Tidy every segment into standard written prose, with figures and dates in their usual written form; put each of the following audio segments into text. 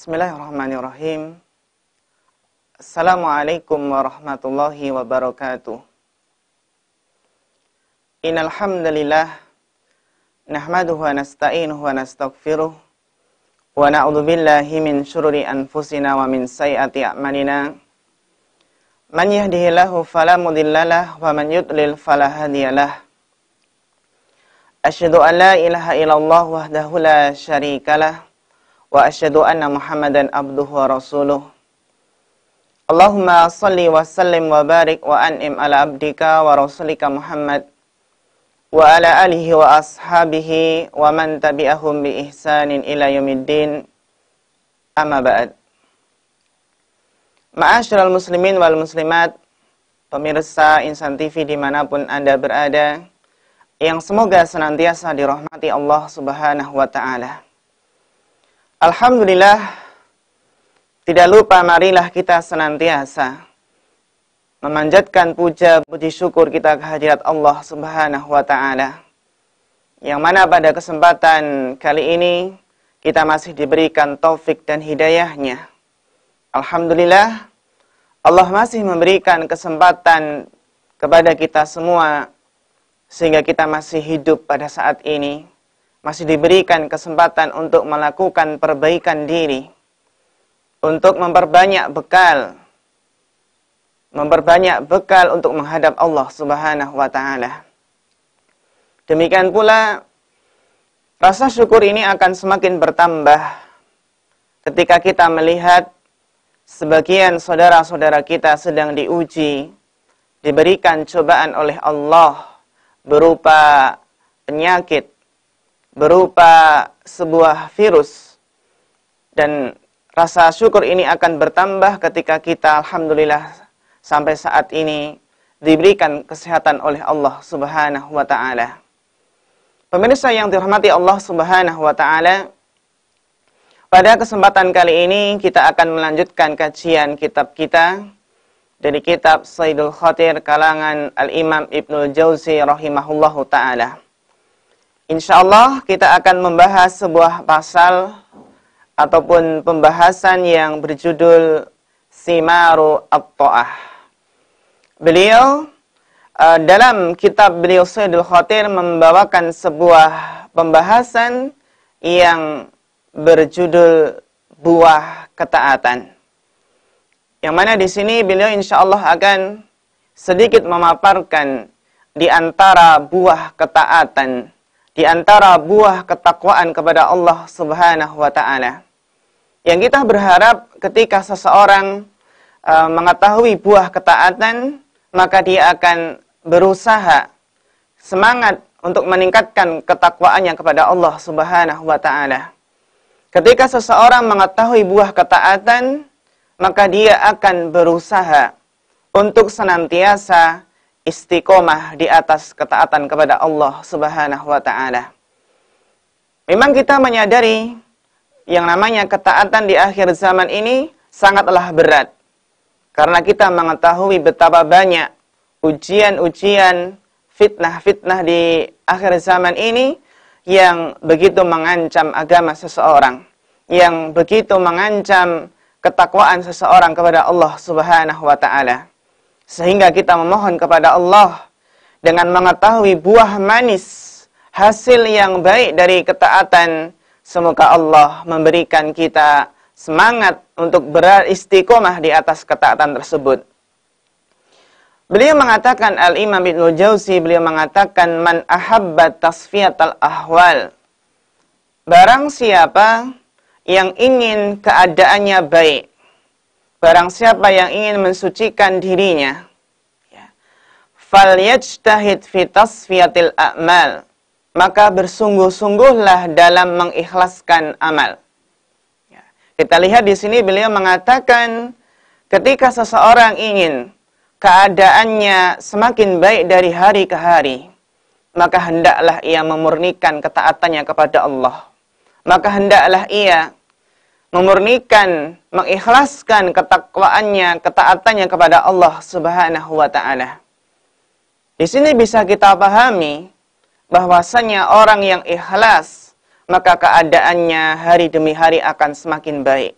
Bismillahirrahmanirrahim. Assalamualaikum warahmatullahi wabarakatuh. Innal hamdalillah nahmaduhu wa nasta'inuhu wa nastaghfiruh wa na'udzu billahi min syururi anfusina wa min sayyiati a'malina. Man yahdihillahu fala mudhillalah wa man yudlil fala hadiyalah. Asyhadu an la ilaha illallah wahdahu la syarikalah wa asyhadu anna Muhammadan abduhu wa rasuluh. Allahumma salli wa sallim wa barik wa an'im ala abdika wa rasulika Muhammad wa ala alihi wa ashabihi wa man tabi'ahum bi ihsanin ila yaumiddin. Amma ba'd. Ma'asyiral muslimin wal muslimat, pemirsa Insan TV dimanapun Anda berada, yang semoga senantiasa dirahmati Allah Subhanahu wa ta'ala. Alhamdulillah, tidak lupa marilah kita senantiasa memanjatkan puja puji syukur kita kehadirat Allah Subhanahu wa ta'ala, yang mana pada kesempatan kali ini kita masih diberikan taufik dan hidayahnya. Alhamdulillah, Allah masih memberikan kesempatan kepada kita semua sehingga kita masih hidup pada saat ini, masih diberikan kesempatan untuk melakukan perbaikan diri, untuk memperbanyak bekal untuk menghadap Allah Subhanahu wa ta'ala. Demikian pula, rasa syukur ini akan semakin bertambah ketika kita melihat sebagian saudara-saudara kita sedang diuji, diberikan cobaan oleh Allah berupa penyakit, berupa sebuah virus, dan rasa syukur ini akan bertambah ketika kita alhamdulillah sampai saat ini diberikan kesehatan oleh Allah Subhanahu wa ta'ala. Pemirsa yang dirahmati Allah Subhanahu wa ta'ala, pada kesempatan kali ini kita akan melanjutkan kajian kitab kita dari kitab Saidul Khatir kalangan Al-Imam Ibnul Jauzi rahimahullahu ta'ala. Insyaallah kita akan membahas sebuah pasal ataupun pembahasan yang berjudul Simaru At-Ta'ah. Beliau dalam kitab beliau Saidul Khatir membawakan sebuah pembahasan yang berjudul buah ketaatan. Yang mana di sini beliau insyaallah akan sedikit memaparkan di antara buah ketaatan, di antara buah ketakwaan kepada Allah Subhanahu wa ta'ala, yang kita berharap ketika seseorang mengetahui buah ketaatan, maka dia akan berusaha semangat untuk meningkatkan ketakwaannya kepada Allah Subhanahu wa ta'ala. Ketika seseorang mengetahui buah ketaatan, maka dia akan berusaha untuk senantiasa istiqomah di atas ketaatan kepada Allah Subhanahu wa ta'ala. Memang kita menyadari yang namanya ketaatan di akhir zaman ini sangatlah berat. Karena kita mengetahui betapa banyak ujian-ujian, fitnah-fitnah di akhir zaman ini yang begitu mengancam agama seseorang, yang begitu mengancam ketakwaan seseorang kepada Allah Subhanahu wa ta'ala. Sehingga kita memohon kepada Allah dengan mengetahui buah manis, hasil yang baik dari ketaatan. Semoga Allah memberikan kita semangat untuk beristiqomah di atas ketaatan tersebut. Beliau mengatakan, Al-Imam Ibnul Jauzi, beliau mengatakan, Man ahabba tasfiyatal ahwal. Barang siapa yang ingin keadaannya baik, barang siapa yang ingin mensucikan dirinya, falyajtahid fi tasfiyatil a'mal, maka bersungguh-sungguhlah dalam mengikhlaskan amal. Kita lihat di sini beliau mengatakan, ketika seseorang ingin keadaannya semakin baik dari hari ke hari, maka hendaklah ia memurnikan ketaatannya kepada Allah. Maka hendaklah ia memurnikan, mengikhlaskan ketakwaannya, ketaatannya kepada Allah Subhanahu wa ta'ala. Di sini bisa kita pahami bahwasanya orang yang ikhlas, maka keadaannya hari demi hari akan semakin baik.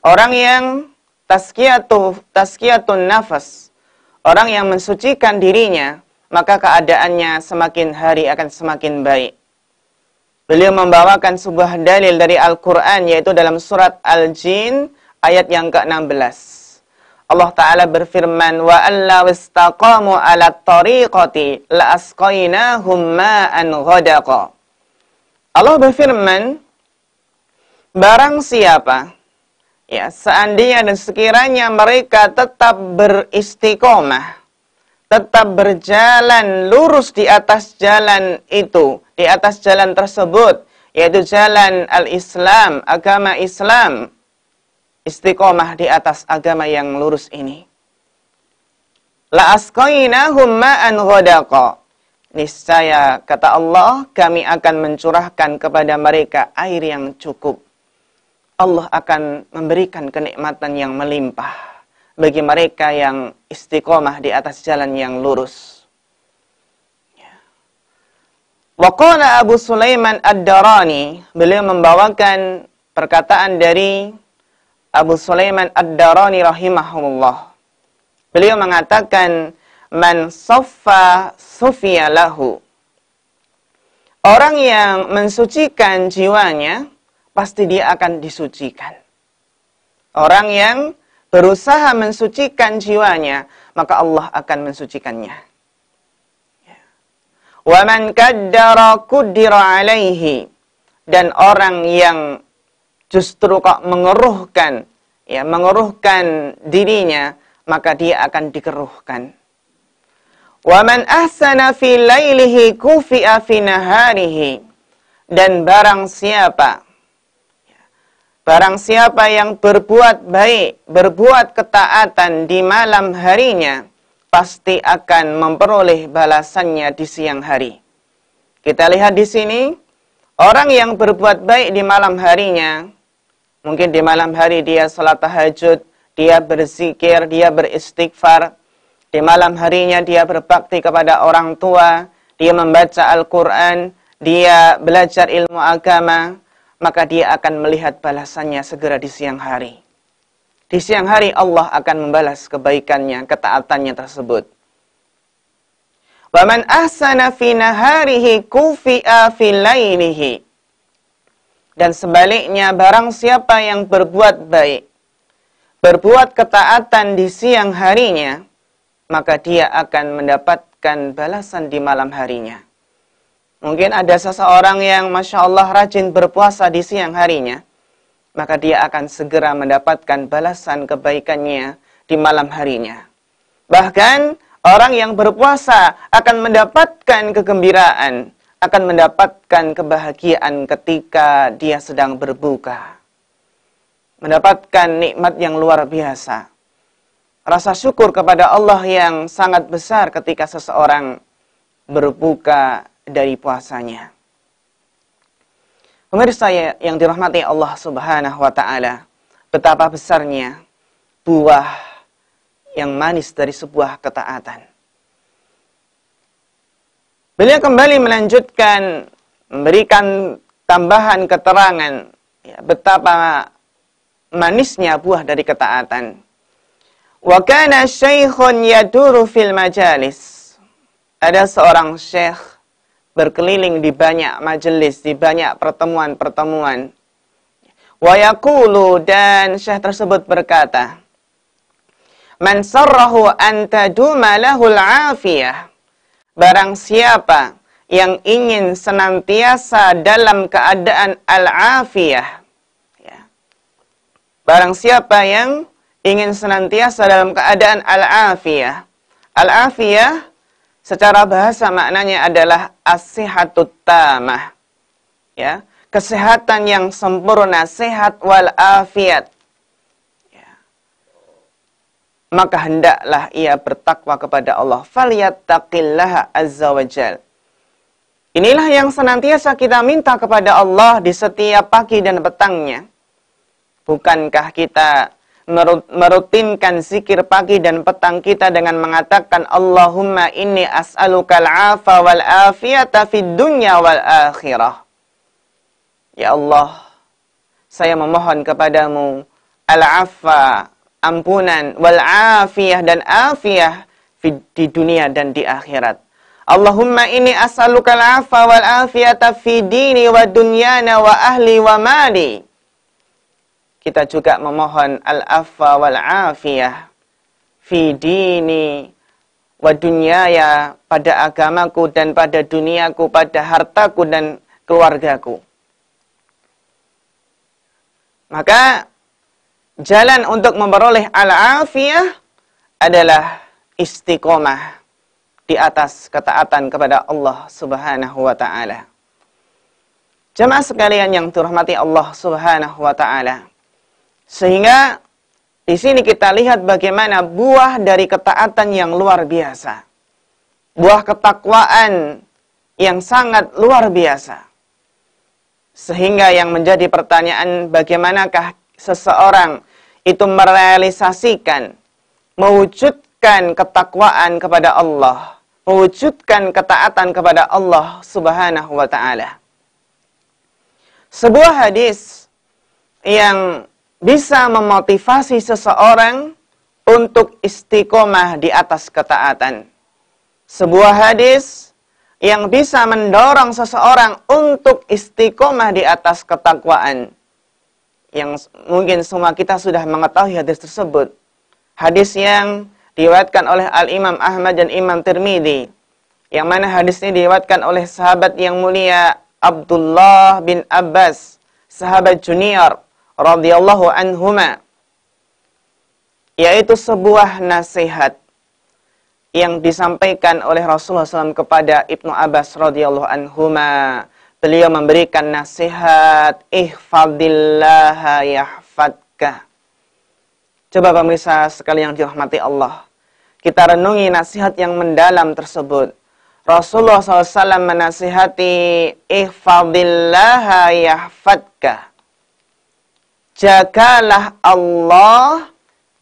Orang yang tazkiyatun nafas, orang yang mensucikan dirinya, maka keadaannya semakin hari akan semakin baik. Beliau membawakan sebuah dalil dari Al-Quran, yaitu dalam surat Al-Jin, ayat yang ke-16. Allah Ta'ala berfirman, وَأَنْ لَوْ اسْتَقَامُوا عَلَى الطَّرِيقَةِ لَأَسْقَيْنَاهُمْ مَاءً غَدَقًا. Allah berfirman, barang siapa, ya, seandainya dan sekiranya mereka tetap beristiqomah, tetap berjalan lurus di atas jalan itu, di atas jalan tersebut, yaitu jalan al-Islam, agama Islam, istiqomah di atas agama yang lurus ini. La asqainahum ma'an ghadaqa. Niscaya, kata Allah, kami akan mencurahkan kepada mereka air yang cukup. Allah akan memberikan kenikmatan yang melimpah bagi mereka yang istiqomah di atas jalan yang lurus. Waqala Abu Sulaiman Ad-Darani, beliau membawakan perkataan dari Abu Sulaiman Ad-Darani rahimahullah. Beliau mengatakan, man saffa sufiya lahu. Orang yang mensucikan jiwanya, pasti dia akan disucikan. Orang yang berusaha mensucikan jiwanya, maka Allah akan mensucikannya. Wa man qaddara quddira alaihi. Dan orang yang justru kok mengeruhkan dirinya, maka dia akan dikeruhkan. Wa man ahsana fi lailihi kufi'a fi naharihi. Dan barang siapa yang berbuat baik, berbuat ketaatan di malam harinya, pasti akan memperoleh balasannya di siang hari. Kita lihat di sini, orang yang berbuat baik di malam harinya, mungkin di malam hari dia salat tahajud, dia berzikir, dia beristighfar. Di malam harinya dia berbakti kepada orang tua, dia membaca Al-Quran, dia belajar ilmu agama, maka dia akan melihat balasannya segera di siang hari. Di siang hari Allah akan membalas kebaikannya, ketaatannya tersebut. Wa man ahsana fi naharihi kufi'a fi lailihi. Dan sebaliknya, barang siapa yang berbuat baik, berbuat ketaatan di siang harinya, maka dia akan mendapatkan balasan di malam harinya. Mungkin ada seseorang yang Masya Allah rajin berpuasa di siang harinya, maka dia akan segera mendapatkan balasan kebaikannya di malam harinya. Bahkan orang yang berpuasa akan mendapatkan kegembiraan, akan mendapatkan kebahagiaan ketika dia sedang berbuka. Mendapatkan nikmat yang luar biasa. Rasa syukur kepada Allah yang sangat besar ketika seseorang berbuka dari puasanya. Pemirsa yang dirahmati Allah Subhanahu wa Ta'ala, betapa besarnya buah yang manis dari sebuah ketaatan. Beliau kembali melanjutkan, memberikan tambahan keterangan, ya, betapa manisnya buah dari ketaatan. Wa kana syaikhun yaduru fil majalis. Ada seorang syekh berkeliling di banyak majelis, di banyak pertemuan-pertemuan. Wa yaqulu, dan syekh tersebut berkata, man sarrahu an taduma lahul afiyah. Barang siapa yang ingin senantiasa dalam keadaan al-afiyah. Ya. Barang siapa yang ingin senantiasa dalam keadaan al-afiyah. Al-afiyah secara bahasa maknanya adalah as-sihatut tamah. Ya, kesehatan yang sempurna, sehat wal afiat. Ya. Maka hendaklah ia bertakwa kepada Allah. Falyattaqillaha azza wajal. Inilah yang senantiasa kita minta kepada Allah di setiap pagi dan petangnya. Bukankah kita merutinkan zikir pagi dan petang kita dengan mengatakan Allahumma inni as'alukal afa wal afiyata fid dunya wal akhirah. Ya Allah, saya memohon kepadamu al-'afwa, ampunan, wal afiyah, dan afiyah di dunia dan di akhirat. Allahumma inni as'aluka al-'afwa wal afiyata fi dini wa dunyana wa ahli wa mali. Kita juga memohon al-'afwa wal afiyah fi dini wa dunyaya, pada agamaku dan pada duniaku, pada hartaku dan keluargaku. Maka jalan untuk memperoleh al-afiyah adalah istiqomah di atas ketaatan kepada Allah Subhanahu wa taala. Jemaah sekalian yang dirahmati Allah Subhanahu wa taala. Sehingga di sini kita lihat bagaimana buah dari ketaatan yang luar biasa. Buah ketakwaan yang sangat luar biasa. Sehingga yang menjadi pertanyaan, bagaimanakah seseorang itu merealisasikan, mewujudkan ketakwaan kepada Allah, mewujudkan ketaatan kepada Allah Subhanahu wa taala. Sebuah hadis yang bisa memotivasi seseorang untuk istiqomah di atas ketaatan. Sebuah hadis yang bisa mendorong seseorang untuk istiqomah di atas ketakwaan. Yang mungkin semua kita sudah mengetahui hadis tersebut. Hadis yang diriwayatkan oleh Al-Imam Ahmad dan Imam Tirmidzi. Yang mana hadis ini diriwayatkan oleh sahabat yang mulia Abdullah bin Abbas, sahabat junior radhiyallahu anhuma. Yaitu sebuah nasihat yang disampaikan oleh Rasulullah SAW kepada Ibnu Abbas radhiyallahu anhuma. Beliau memberikan nasihat, ihfadillaha yahfadka. Coba pemirsa sekalian yang dirahmati Allah, kita renungi nasihat yang mendalam tersebut. Rasulullah SAW menasihati, ihfadillaha yahfadka. Jagalah Allah,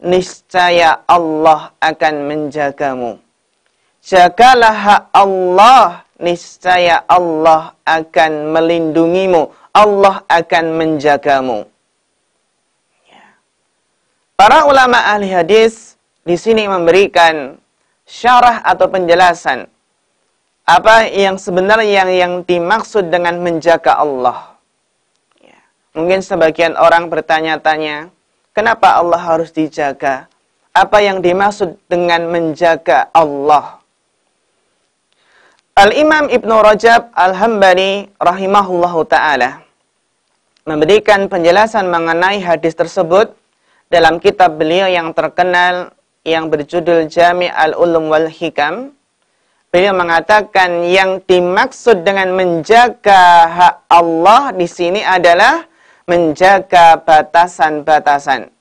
niscaya Allah akan menjagamu. Jagalah Allah, niscaya Allah akan melindungimu. Allah akan menjagamu. Para ulama ahli hadis di sini memberikan syarah atau penjelasan apa yang sebenarnya yang dimaksud dengan menjaga Allah. Mungkin sebagian orang bertanya-tanya, kenapa Allah harus dijaga? Apa yang dimaksud dengan menjaga Allah? Al-Imam Ibnu Rajab Al-Hambali rahimahullahu ta'ala memberikan penjelasan mengenai hadis tersebut dalam kitab beliau yang terkenal yang berjudul Jami' al-Ulum wal Hikam. Beliau mengatakan yang dimaksud dengan menjaga hak Allah di sini adalah menjaga batasan-batasan.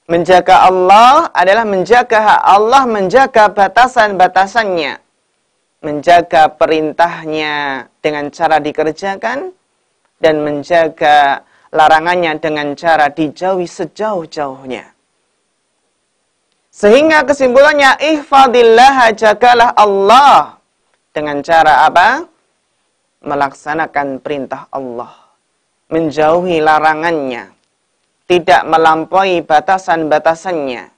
Menjaga Allah adalah menjaga hak Allah, menjaga batasan-batasannya. Menjaga perintahnya dengan cara dikerjakan, dan menjaga larangannya dengan cara dijauhi sejauh-jauhnya. Sehingga kesimpulannya, ihfadillah, jagalah Allah. Dengan cara apa? Melaksanakan perintah Allah. Menjauhi larangannya. Tidak melampaui batasan-batasannya.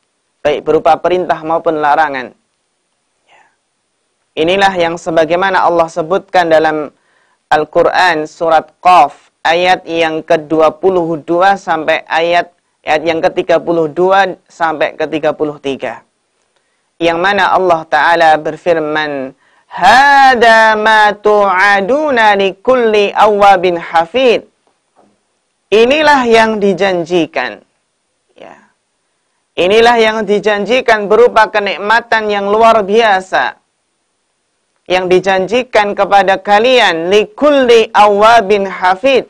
Baik berupa perintah maupun larangan. Inilah yang sebagaimana Allah sebutkan dalam Al-Quran surat Qaf ayat yang ke-22 sampai ayat yang ke-32 sampai ke-33. Yang mana Allah Ta'ala berfirman, Hada ma tu'aduna li kulli awwabin hafid. Inilah yang dijanjikan. Ya. Inilah yang dijanjikan berupa kenikmatan yang luar biasa. Yang dijanjikan kepada kalian likulli awwabin hafid,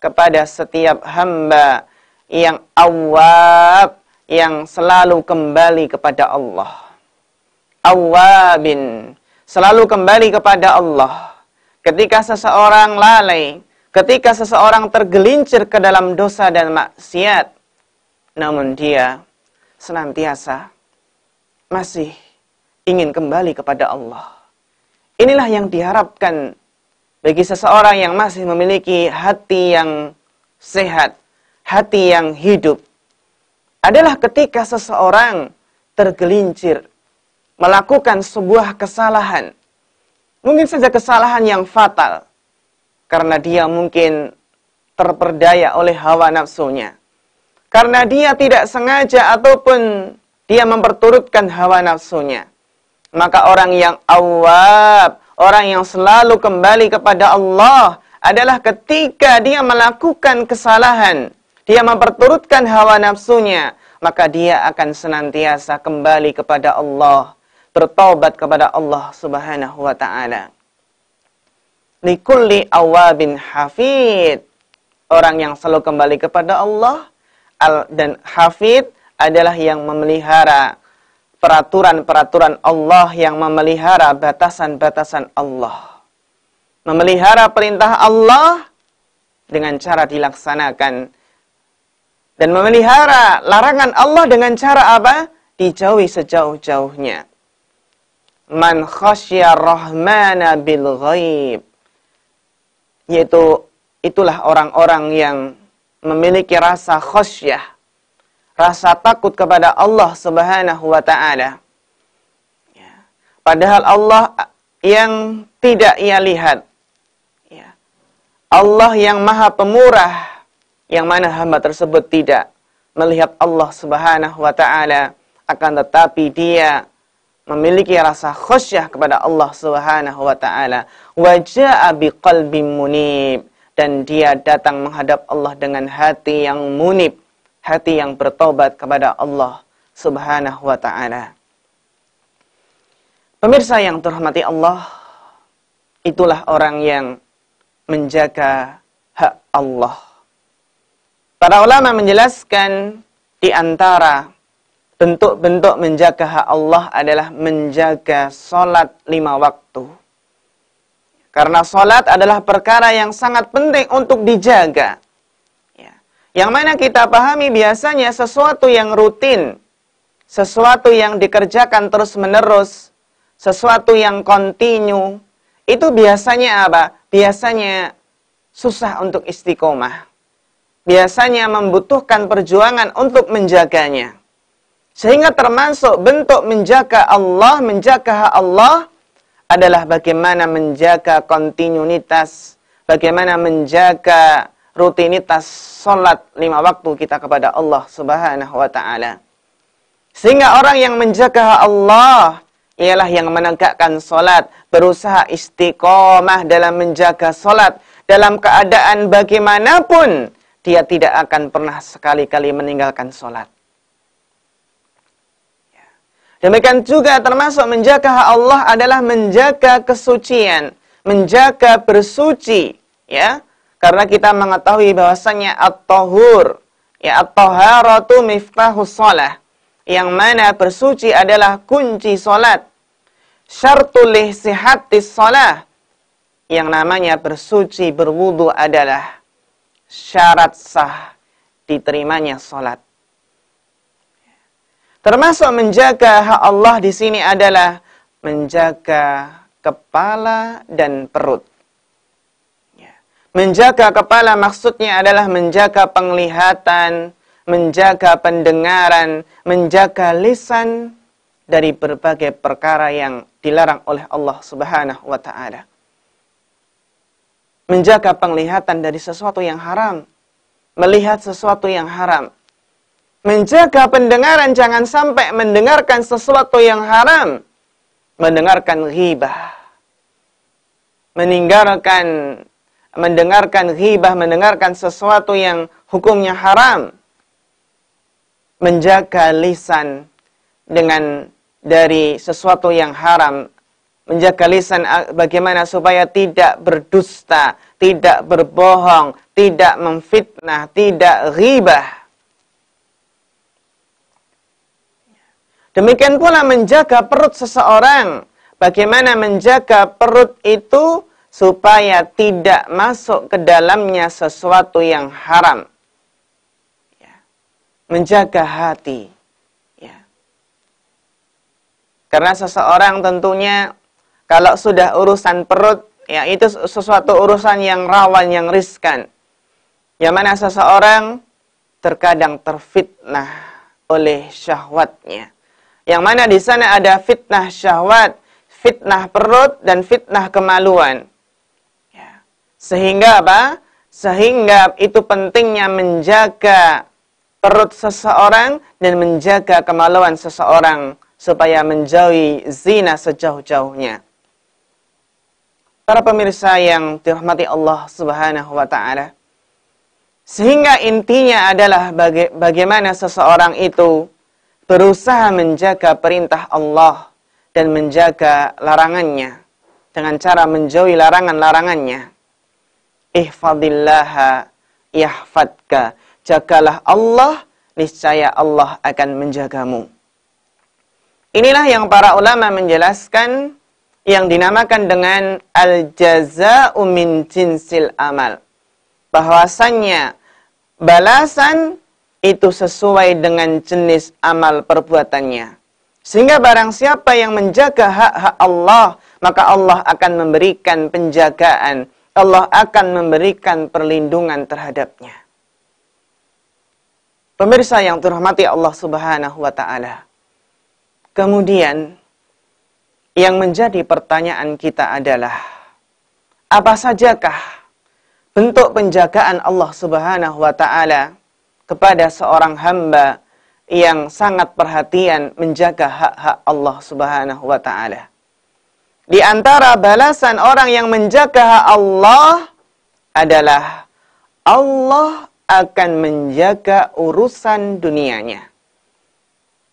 kepada setiap hamba yang awwab, yang selalu kembali kepada Allah. Awwabin, selalu kembali kepada Allah. Ketika seseorang lalai, ketika seseorang tergelincir ke dalam dosa dan maksiat, namun dia senantiasa masih ingin kembali kepada Allah. Inilah yang diharapkan bagi seseorang yang masih memiliki hati yang sehat, hati yang hidup. adalah ketika seseorang tergelincir melakukan sebuah kesalahan. Mungkin saja kesalahan yang fatal, karena dia mungkin terperdaya oleh hawa nafsunya. Karena dia tidak sengaja ataupun dia memperturutkan hawa nafsunya. Maka orang yang awwab, orang yang selalu kembali kepada Allah adalah ketika dia melakukan kesalahan, dia memperturutkan hawa nafsunya, maka dia akan senantiasa kembali kepada Allah, bertaubat kepada Allah Subhanahu wa ta'ala. Likulli awabin hafid. Orang yang selalu kembali kepada Allah, dan hafid adalah yang memelihara peraturan-peraturan Allah, yang memelihara batasan-batasan Allah. Memelihara perintah Allah dengan cara dilaksanakan. Dan memelihara larangan Allah dengan cara apa? Dijauhi sejauh-jauhnya. Man khasya rahmana bil ghaib. Yaitu, itulah orang-orang yang memiliki rasa khasyah, rasa takut kepada Allah Subhanahu wa ta'ala. Ya. Padahal Allah yang tidak ia lihat. Ya. Allah yang maha pemurah, yang mana hamba tersebut tidak melihat Allah Subhanahu wa ta'ala, akan tetapi dia memiliki rasa khasyah kepada Allah Subhanahu wa ta'ala. Wa jaa'a biqalbin munib, dan dia datang menghadap Allah dengan hati yang munib, hati yang bertobat kepada Allah Subhanahu wa ta'ala. Pemirsa yang terhormati Allah, itulah orang yang menjaga hak Allah. Para ulama menjelaskan di antara bentuk-bentuk menjaga hak Allah adalah menjaga sholat 5 waktu. Karena sholat adalah perkara yang sangat penting untuk dijaga. Ya. Yang mana kita pahami biasanya sesuatu yang rutin, sesuatu yang dikerjakan terus-menerus, sesuatu yang kontinu, itu biasanya apa? Biasanya susah untuk istiqomah. Biasanya membutuhkan perjuangan untuk menjaganya. Sehingga termasuk bentuk menjaga Allah, menjaga hak Allah adalah bagaimana menjaga kontinuitas, bagaimana menjaga rutinitas sholat 5 waktu kita kepada Allah Subhanahu wa ta'ala. Sehingga orang yang menjaga hak Allah ialah yang menegakkan sholat, berusaha istiqomah dalam menjaga sholat, dalam keadaan bagaimanapun dia tidak akan pernah sekali-kali meninggalkan sholat. Demikian juga termasuk menjaga hak Allah adalah menjaga kesucian, menjaga bersuci, ya. Karena kita mengetahui bahwasanya at-tahur, ya, at-taharatu miftahus shalah, yang mana bersuci adalah kunci salat. Syartul lihsihatis shalah, yang namanya bersuci berwudu adalah syarat sah diterimanya salat. Termasuk menjaga hak Allah di sini adalah menjaga kepala dan perut. Ya. Menjaga kepala maksudnya adalah menjaga penglihatan, menjaga pendengaran, menjaga lisan dari berbagai perkara yang dilarang oleh Allah Subhanahu wa ta'ala. Menjaga penglihatan dari sesuatu yang haram, melihat sesuatu yang haram. Menjaga pendengaran, jangan sampai mendengarkan sesuatu yang haram. Mendengarkan ghibah. Mendengarkan ghibah, mendengarkan sesuatu yang hukumnya haram. Menjaga lisan dari sesuatu yang haram. Menjaga lisan bagaimana supaya tidak berdusta, tidak berbohong, tidak memfitnah, tidak ghibah. Demikian pula menjaga perut seseorang. Bagaimana menjaga perut itu supaya tidak masuk ke dalamnya sesuatu yang haram. Ya. Menjaga hati. Ya. Karena seseorang tentunya kalau sudah urusan perut, ya itu sesuatu urusan yang rawan, yang riskan. Yang mana seseorang terkadang terfitnah oleh syahwatnya. Yang mana di sana ada fitnah syahwat, fitnah perut, dan fitnah kemaluan. Ya. Sehingga apa? Sehingga itu pentingnya menjaga perut seseorang dan menjaga kemaluan seseorang supaya menjauhi zina sejauh-jauhnya. Para pemirsa yang dirahmati Allah Subhanahu wa taala. Sehingga intinya adalah bagaimana seseorang itu berusaha menjaga perintah Allah dan menjaga larangannya dengan cara menjauhi larangan-larangannya. Ihfadillaha yahfadka. Jagalah Allah, niscaya Allah akan menjagamu. Inilah yang para ulama menjelaskan yang dinamakan dengan al-jaza'u min jinsil amal. Bahwasannya balasan itu sesuai dengan jenis amal perbuatannya. Sehingga barang siapa yang menjaga hak-hak Allah, maka Allah akan memberikan penjagaan. Allah akan memberikan perlindungan terhadapnya. Pemirsa yang dirahmati Allah Subhanahu wa taala. Kemudian yang menjadi pertanyaan kita adalah, apa sajakah bentuk penjagaan Allah Subhanahu wa taala kepada seorang hamba yang sangat perhatian menjaga hak-hak Allah Subhanahu wa taala? Di antara balasan orang yang menjaga hak Allah adalah Allah akan menjaga urusan dunianya.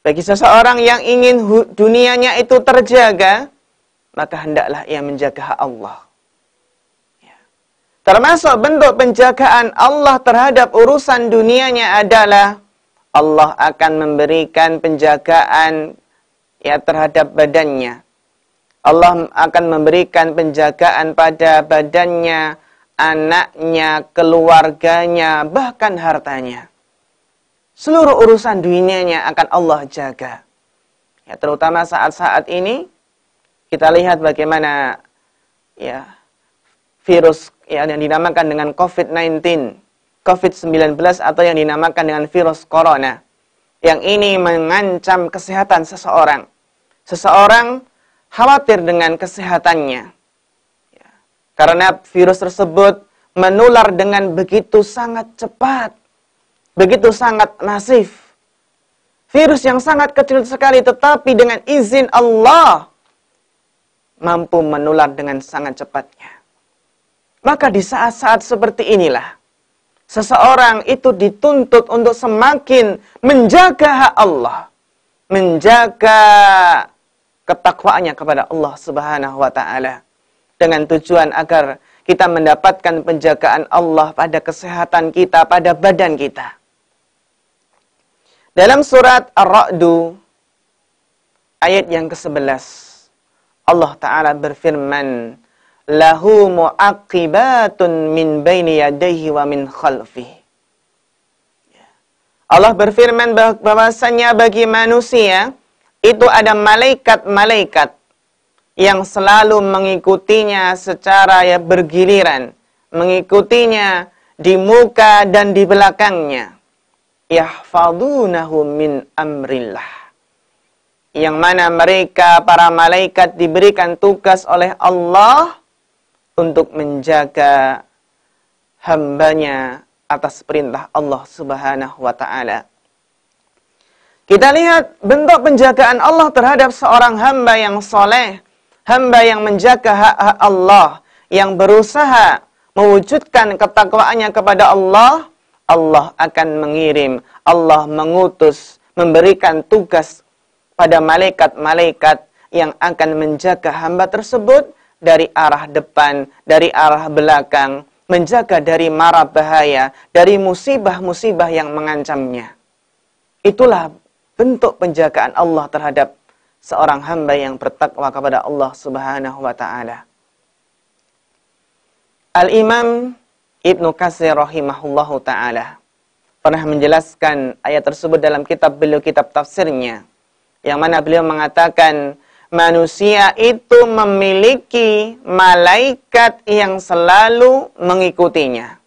Bagi seseorang yang ingin dunianya itu terjaga, maka hendaklah ia menjaga hak Allah. Ya. Termasuk bentuk penjagaan Allah terhadap urusan dunianya adalah Allah akan memberikan penjagaan ya terhadap badannya. Allah akan memberikan penjagaan pada badannya, anaknya, keluarganya, bahkan hartanya. Seluruh urusan dunianya akan Allah jaga. Ya, terutama saat-saat ini kita lihat bagaimana ya virus ya, yang dinamakan dengan COVID-19, COVID-19 atau yang dinamakan dengan virus corona. Yang ini mengancam kesehatan seseorang. Seseorang khawatir dengan kesehatannya. Ya, karena virus tersebut menular dengan begitu sangat cepat. Begitu sangat masif. Virus yang sangat kecil sekali tetapi dengan izin Allah mampu menular dengan sangat cepatnya. Maka di saat-saat seperti inilah seseorang itu dituntut untuk semakin menjaga hak Allah. Menjaga ketakwaannya kepada Allah Subhanahu wa taala dengan tujuan agar kita mendapatkan penjagaan Allah pada kesehatan kita, pada badan kita. Dalam surat Ar-Ra'du ayat yang ke-11 Allah taala berfirman, lahu mu'aqibatun min baini yadayhi wa min khalfihi. Allah berfirman bahwasanya bagi manusia itu ada malaikat-malaikat yang selalu mengikutinya secara ya bergiliran, mengikutinya di muka dan di belakangnya. Yahfadunahu min amrillah. Yang mana mereka, para malaikat diberikan tugas oleh Allah untuk menjaga hambanya atas perintah Allah Subhanahu wa ta'ala. Kita lihat bentuk penjagaan Allah terhadap seorang hamba yang soleh, hamba yang menjaga hak-hak Allah, yang berusaha mewujudkan ketakwaannya kepada Allah. Allah akan mengirim, Allah mengutus, memberikan tugas pada malaikat-malaikat yang akan menjaga hamba tersebut dari arah depan, dari arah belakang, menjaga dari mara bahaya, dari musibah-musibah yang mengancamnya. Itulah bentuk penjagaan Allah terhadap seorang hamba yang bertakwa kepada Allah Subhanahu wa ta'ala. Al-Imam Ibnu Katsir rahimahullahu ta'ala pernah menjelaskan ayat tersebut dalam kitab tafsirnya, yang mana beliau mengatakan manusia itu memiliki malaikat yang selalu mengikutinya,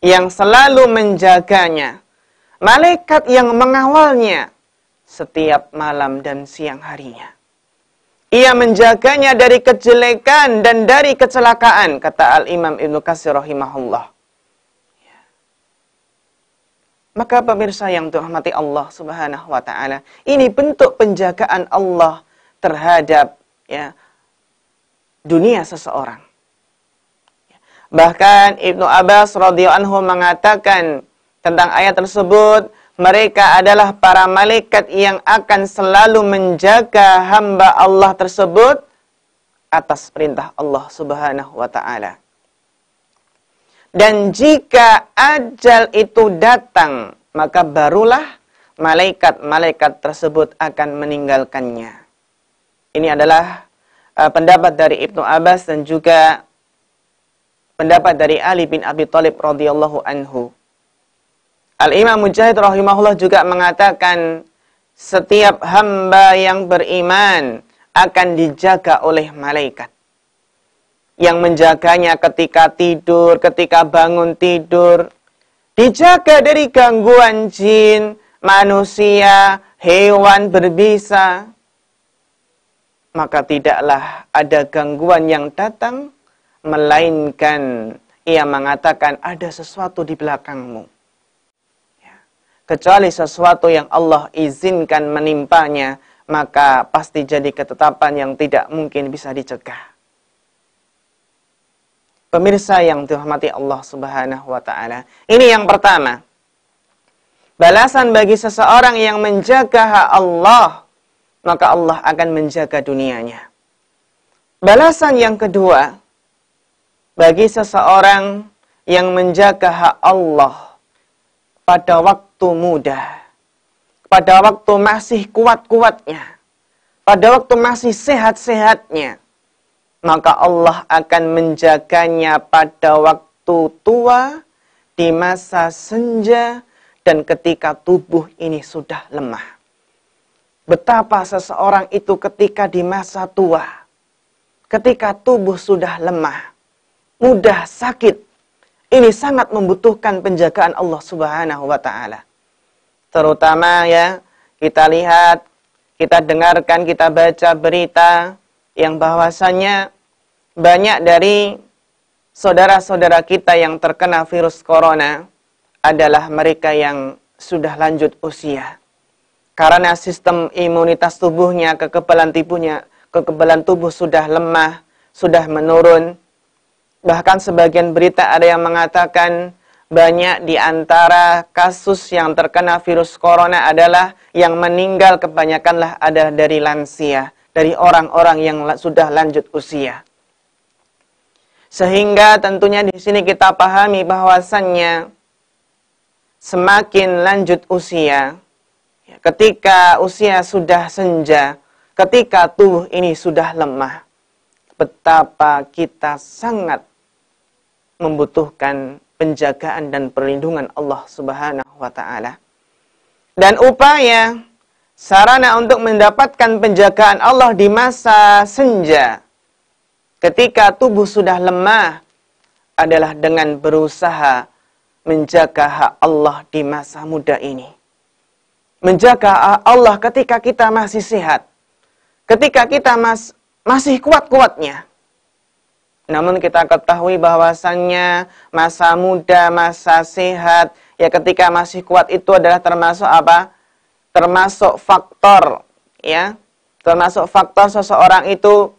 yang selalu menjaganya. malaikat yang mengawalnya setiap malam dan siang harinya. Ia menjaganya dari kejelekan dan dari kecelakaan, kata Al-Imam Ibnu Katsir rahimahullah. Maka pemirsa yang dirahmati Allah Subhanahu wa taala, ini bentuk penjagaan Allah terhadap dunia seseorang. Bahkan Ibnu Abbas radhiyallahu anhu mengatakan tentang ayat tersebut, mereka adalah para malaikat yang akan selalu menjaga hamba Allah tersebut atas perintah Allah Subhanahu wa taala. Dan jika ajal itu datang, maka barulah malaikat-malaikat tersebut akan meninggalkannya. Ini adalah pendapat dari Ibnu Abbas dan juga pendapat dari Ali bin Abi Thalib radhiyallahu anhu. Al-Imam Mujahid rahimahullah juga mengatakan, setiap hamba yang beriman akan dijaga oleh malaikat. Yang menjaganya ketika tidur, ketika bangun tidur. Dijaga dari gangguan jin, manusia, hewan berbisa. Maka tidaklah ada gangguan yang datang, melainkan ia mengatakan ada sesuatu di belakangmu. Kecuali sesuatu yang Allah izinkan menimpanya, maka pasti jadi ketetapan yang tidak mungkin bisa dicegah. Pemirsa yang dirahmati Allah Subhanahu wa taala, ini yang pertama. Balasan bagi seseorang yang menjaga hak Allah, maka Allah akan menjaga dunianya. Balasan yang kedua, bagi seseorang yang menjaga hak Allah pada waktu muda, pada waktu masih kuat-kuatnya, pada waktu masih sehat-sehatnya, maka Allah akan menjaganya pada waktu tua, di masa senja, dan ketika tubuh ini sudah lemah. Betapa seseorang itu ketika di masa tua, ketika tubuh sudah lemah, mudah sakit, ini sangat membutuhkan penjagaan Allah Subhanahu wa taala. Terutama kita lihat, kita dengarkan, kita baca berita yang bahwasanya banyak dari saudara-saudara kita yang terkena virus corona adalah mereka yang sudah lanjut usia. Karena sistem imunitas tubuhnya, kekebalan tubuh sudah lemah, sudah menurun. Bahkan sebagian berita ada yang mengatakan banyak di antara kasus yang terkena virus corona adalah yang meninggal kebanyakanlah ada dari lansia, dari orang-orang yang sudah lanjut usia. Sehingga tentunya di sini kita pahami bahwasannya semakin lanjut usia, ketika usia sudah senja, ketika tubuh ini sudah lemah, betapa kita sangat membutuhkan penjagaan dan perlindungan Allah Subhanahu wa taala. Dan upaya sarana untuk mendapatkan penjagaan Allah di masa senja, ketika tubuh sudah lemah, adalah dengan berusaha menjaga hak Allah di masa muda ini. Menjaga hak Allah ketika kita masih sehat, ketika kita masih kuat-kuatnya. Namun kita ketahui bahwasannya masa muda, masa sehat, ketika masih kuat itu adalah termasuk apa? Termasuk faktor, termasuk faktor seseorang itu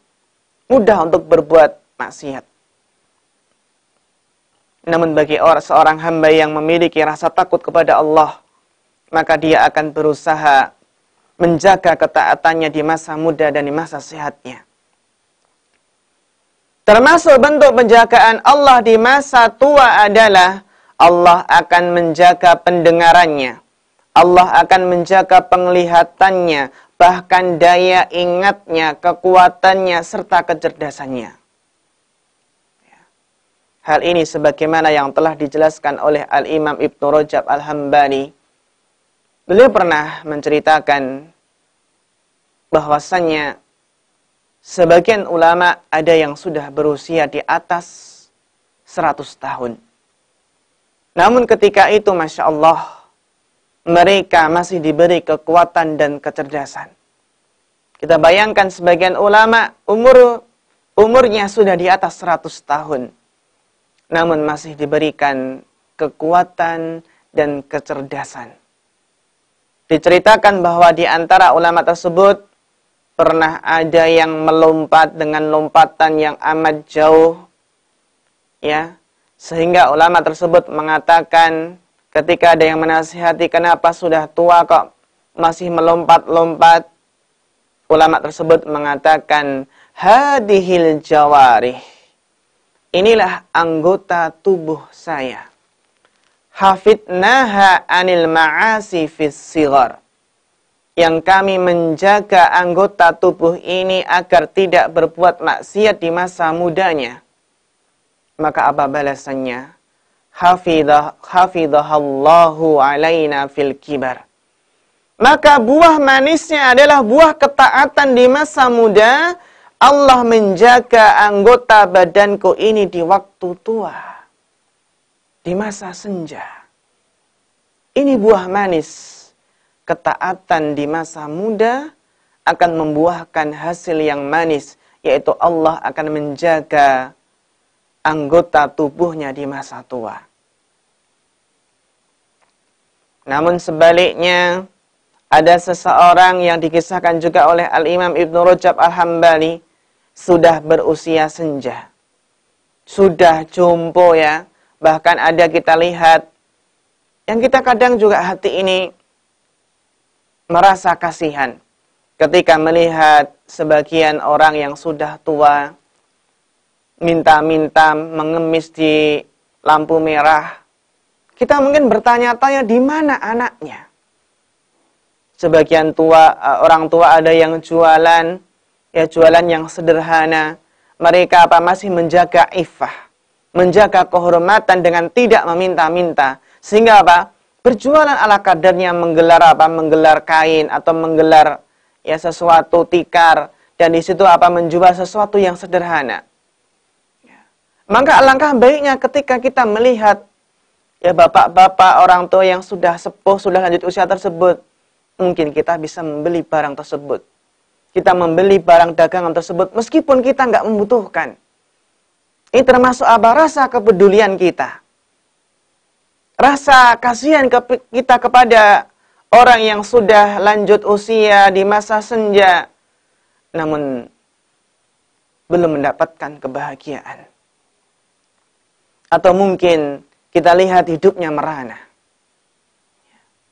mudah untuk berbuat maksiat. Namun bagi seorang hamba yang memiliki rasa takut kepada Allah, maka dia akan berusaha menjaga ketaatannya di masa muda dan di masa sehatnya. Termasuk bentuk penjagaan Allah di masa tua adalah Allah akan menjaga pendengarannya, Allah akan menjaga penglihatannya, bahkan daya ingatnya, kekuatannya, serta kecerdasannya. Hal ini sebagaimana yang telah dijelaskan oleh Al-Imam Ibnu Rajab Al-Hambali. Beliau pernah menceritakan bahwasannya sebagian ulama ada yang sudah berusia di atas 100 tahun. Namun ketika itu, Masya Allah, mereka masih diberi kekuatan dan kecerdasan. Kita bayangkan sebagian ulama umurnya sudah di atas 100 tahun. Namun masih diberikan kekuatan dan kecerdasan. Diceritakan bahwa di antara ulama tersebut pernah ada yang melompat dengan lompatan yang amat jauh, ya, sehingga ulama tersebut mengatakan ketika ada yang menasihati, kenapa sudah tua kok masih melompat-lompat, ulama tersebut mengatakan, hadihil jawarih, inilah anggota tubuh saya. Hafidnaha anil ma'asi fis sighar. Yang kami menjaga anggota tubuh ini agar tidak berbuat maksiat di masa mudanya. Maka apa balasannya? Hafidhahallahu alaina fil kibar. Maka buah manisnya adalah buah ketaatan di masa muda. Allah menjaga anggota badanku ini di waktu tua. Di masa senja. Ini buah manis. Ketaatan di masa muda akan membuahkan hasil yang manis. Yaitu Allah akan menjaga anggota tubuhnya di masa tua. Namun sebaliknya, ada seseorang yang dikisahkan juga oleh Al-Imam Ibn Rajab Al-Hambali. Sudah berusia senja. Sudah jompo ya. Bahkan ada kita lihat, yang kita kadang juga hati ini merasa kasihan. Ketika melihat sebagian orang yang sudah tua, minta-minta mengemis di lampu merah. Kita mungkin bertanya-tanya di mana anaknya. Sebagian orang tua ada yang jualan, ya jualan yang sederhana. Mereka masih menjaga iffah. Menjaga kehormatan dengan tidak meminta-minta. Sehingga berjualan ala kadarnya, menggelar menggelar kain atau menggelar ya sesuatu tikar, dan di situ menjual sesuatu yang sederhana. Ya. Maka alangkah baiknya ketika kita melihat ya bapak-bapak orang tua yang sudah sepuh, sudah lanjut usia tersebut, mungkin kita bisa membeli barang tersebut. Kita membeli barang dagangan tersebut meskipun kita nggak membutuhkan. Ini termasuk rasa kepedulian kita. Rasa kasihan kita kepada orang yang sudah lanjut usia di masa senja, namun belum mendapatkan kebahagiaan. Atau mungkin kita lihat hidupnya merana.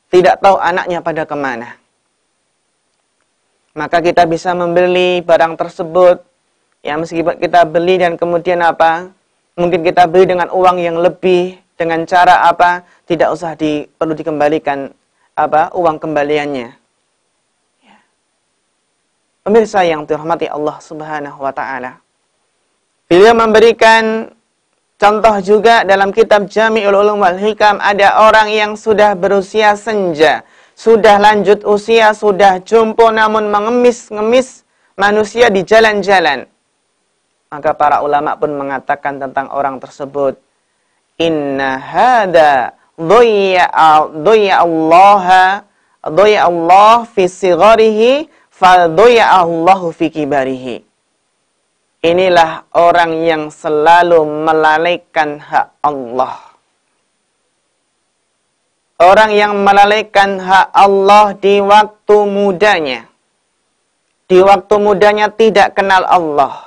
Tidak tahu anaknya pada kemana. Maka kita bisa membeli barang tersebut. Ya, meskipun kita beli dan kemudian mungkin kita beli dengan uang yang lebih, dengan cara tidak usah perlu dikembalikan uang kembaliannya. Ya. Pemirsa yang dirahmati Allah Subhanahu wa taala. Beliau memberikan contoh juga dalam kitab Jami'ul Ulum wal Hikam, ada orang yang sudah berusia senja, sudah lanjut usia, sudah jompo namun mengemis-ngemis manusia di jalan-jalan. Maka para ulama pun mengatakan tentang orang tersebut, inna hadza dhayya Allah fi sigharihi fa dhayya Allah fi kibarihi. Inilah orang yang selalu melalaikan hak Allah. Orang yang melalaikan hak Allah di waktu mudanya. Di waktu mudanya tidak kenal Allah.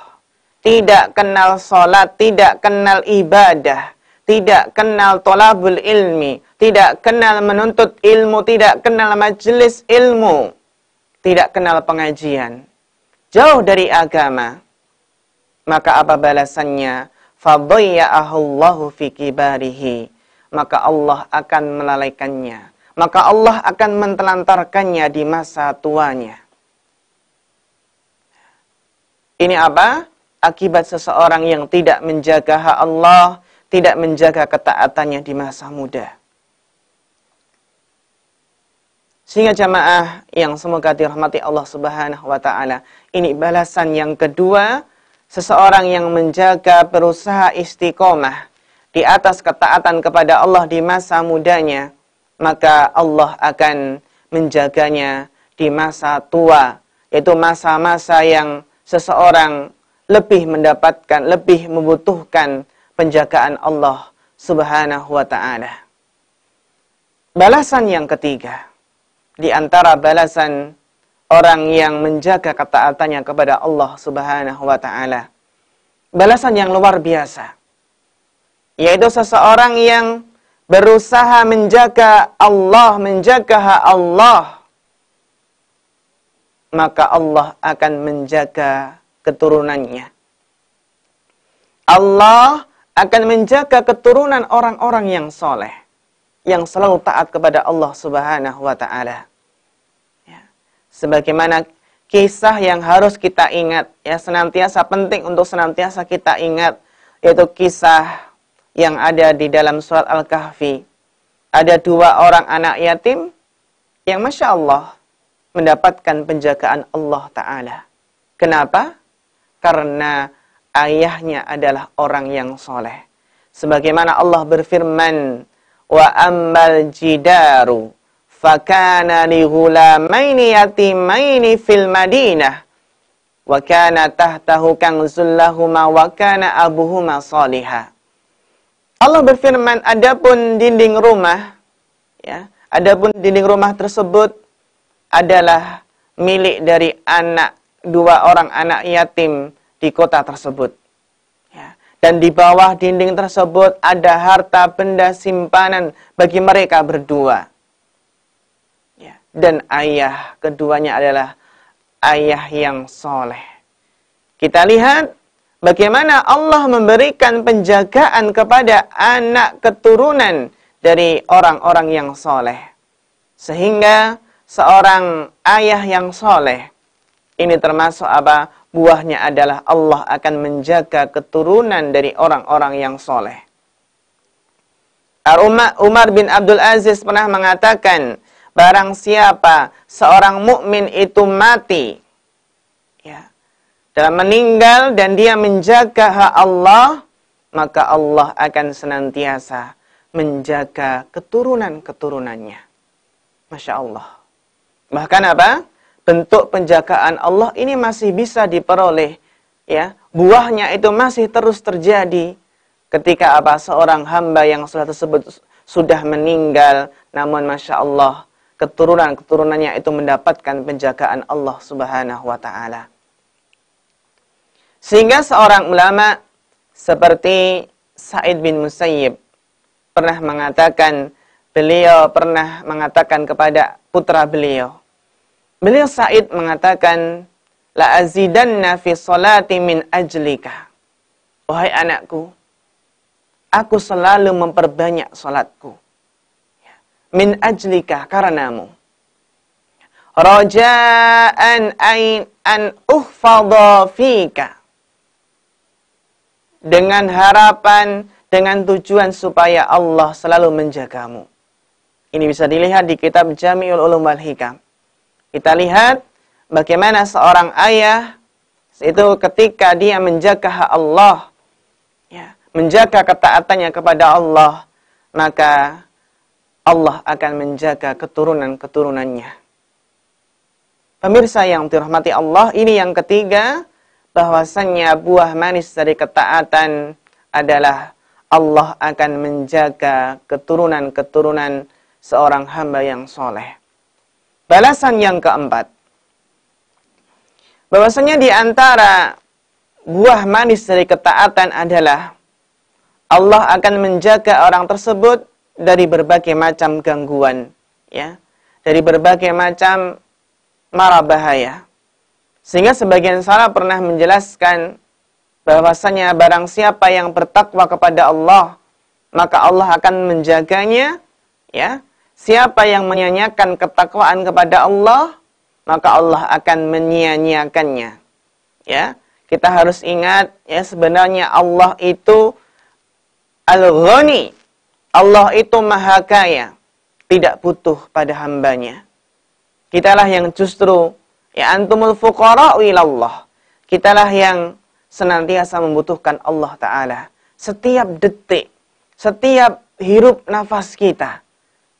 Tidak kenal sholat, tidak kenal ibadah, tidak kenal tolabul ilmi, tidak kenal menuntut ilmu, tidak kenal majelis ilmu, tidak kenal pengajian. Jauh dari agama. Maka apa balasannya? Fadhayya'ahullahu fi kibarihi. Maka Allah akan melalaikannya. Maka Allah akan mentelantarkannya di masa tuanya. Ini akibat seseorang yang tidak menjaga hak Allah, tidak menjaga ketaatannya di masa muda. Sehingga jamaah yang semoga dirahmati Allah Subhanahu wa taala, ini balasan yang kedua, seseorang yang menjaga berusaha istiqomah di atas ketaatan kepada Allah di masa mudanya, maka Allah akan menjaganya di masa tua, yaitu masa-masa yang seseorang lebih mendapatkan, lebih membutuhkan penjagaan Allah Subhanahu wa ta'ala. Balasan yang ketiga, di antara balasan orang yang menjaga ketaatannya kepada Allah Subhanahu wa ta'ala, balasan yang luar biasa, yaitu seseorang yang berusaha menjaga Allah, menjaga hak Allah, maka Allah akan menjaga keturunannya. Allah akan menjaga keturunan orang-orang yang soleh, yang selalu taat kepada Allah Subhanahu wa ta'ala. Ya. Sebagaimana kisah yang harus kita ingat, ya, senantiasa penting untuk senantiasa kita ingat, yaitu kisah yang ada di dalam surat Al-Kahfi. Ada 2 orang anak yatim yang Masya Allah mendapatkan penjagaan Allah Ta'ala. Kenapa? Karena ayahnya adalah orang yang soleh. Sebagaimana Allah berfirman, wa ammal jidaru fakana li ghulamaini yatimaini fil madinah wa kana tahtahu kanzul lahuma wa kana abuhuma salihah. Allah berfirman, adapun dinding rumah, ya, adapun dinding rumah tersebut adalah milik dari 2 orang anak yatim di kota tersebut. Ya. Dan di bawah dinding tersebut ada harta benda simpanan bagi mereka berdua. Ya. Dan ayah keduanya adalah ayah yang soleh. Kita lihat bagaimana Allah memberikan penjagaan kepada anak keturunan dari orang-orang yang soleh. Sehingga seorang ayah yang soleh, ini termasuk apa? Buahnya adalah Allah akan menjaga keturunan dari orang-orang yang soleh. Umar bin Abdul Aziz pernah mengatakan, barang siapa seorang mukmin itu mati, ya, dalam meninggal dan dia menjaga hak Allah, maka Allah akan senantiasa menjaga keturunan-keturunannya. Masya Allah. Bahkan apa? Bentuk penjagaan Allah ini masih bisa diperoleh, ya. Buahnya itu masih terus terjadi ketika apa? Seorang hamba yang sudah meninggal, namun Masya Allah, keturunannya itu mendapatkan penjagaan Allah Subhanahu wa ta'ala. Sehingga seorang ulama seperti Sa'id bin Musayyib pernah mengatakan, beliau pernah mengatakan kepada putra beliau, beliau Sa'id mengatakan, la azidanna fi salati min ajlika. Wahai anakku, aku selalu memperbanyak salatku. Min ajlika, karenamu. Raja'an an uhfadha fika. Dengan harapan, dengan tujuan supaya Allah selalu menjagamu. Ini bisa dilihat di kitab Jami'ul Ulum wal Hikam. Kita lihat bagaimana seorang ayah itu ketika dia menjaga hak Allah, ya, menjaga ketaatannya kepada Allah, maka Allah akan menjaga keturunan-keturunannya. Pemirsa yang dirahmati Allah, ini yang ketiga, bahwasannya buah manis dari ketaatan adalah Allah akan menjaga keturunan-keturunan seorang hamba yang soleh. Balasan yang keempat, bahwasanya di antara buah manis dari ketaatan adalah Allah akan menjaga orang tersebut dari berbagai macam gangguan, ya, dari berbagai macam mara bahaya. Sehingga sebagian salaf pernah menjelaskan bahwasanya barang siapa yang bertakwa kepada Allah, maka Allah akan menjaganya, ya. Siapa yang menyia-nyiakan ketakwaan kepada Allah, maka Allah akan menyia-nyiakannya. Ya, kita harus ingat, ya, sebenarnya Allah itu Al-Ghani. Allah itu Maha Kaya, tidak butuh pada hambanya. Kitalah yang justru, ya, antumul fuqara'u ilallah. Kitalah yang senantiasa membutuhkan Allah Ta'ala. Setiap detik, setiap hirup nafas kita,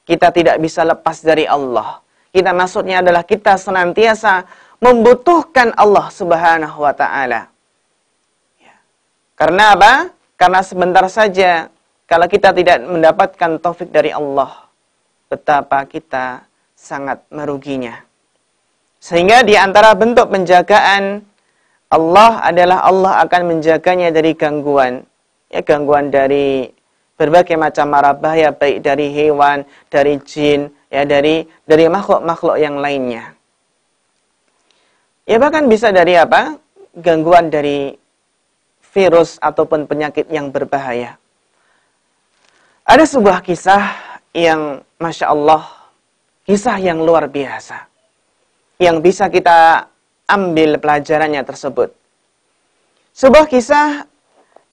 kita tidak bisa lepas dari Allah. Kita maksudnya adalah kita senantiasa membutuhkan Allah Subhanahu wa taala. Ya. Karena apa? Karena sebentar saja kalau kita tidak mendapatkan taufik dari Allah, betapa kita sangat meruginya. Sehingga di antara bentuk penjagaan Allah adalah Allah akan menjaganya dari gangguan. Ya, gangguan dari berbagai macam mara bahaya, baik dari hewan, dari jin, ya dari makhluk-makhluk yang lainnya. Ya bahkan bisa dari apa? Gangguan dari virus ataupun penyakit yang berbahaya. Ada sebuah kisah yang Masya Allah, kisah yang luar biasa, yang bisa kita ambil pelajarannya tersebut. Sebuah kisah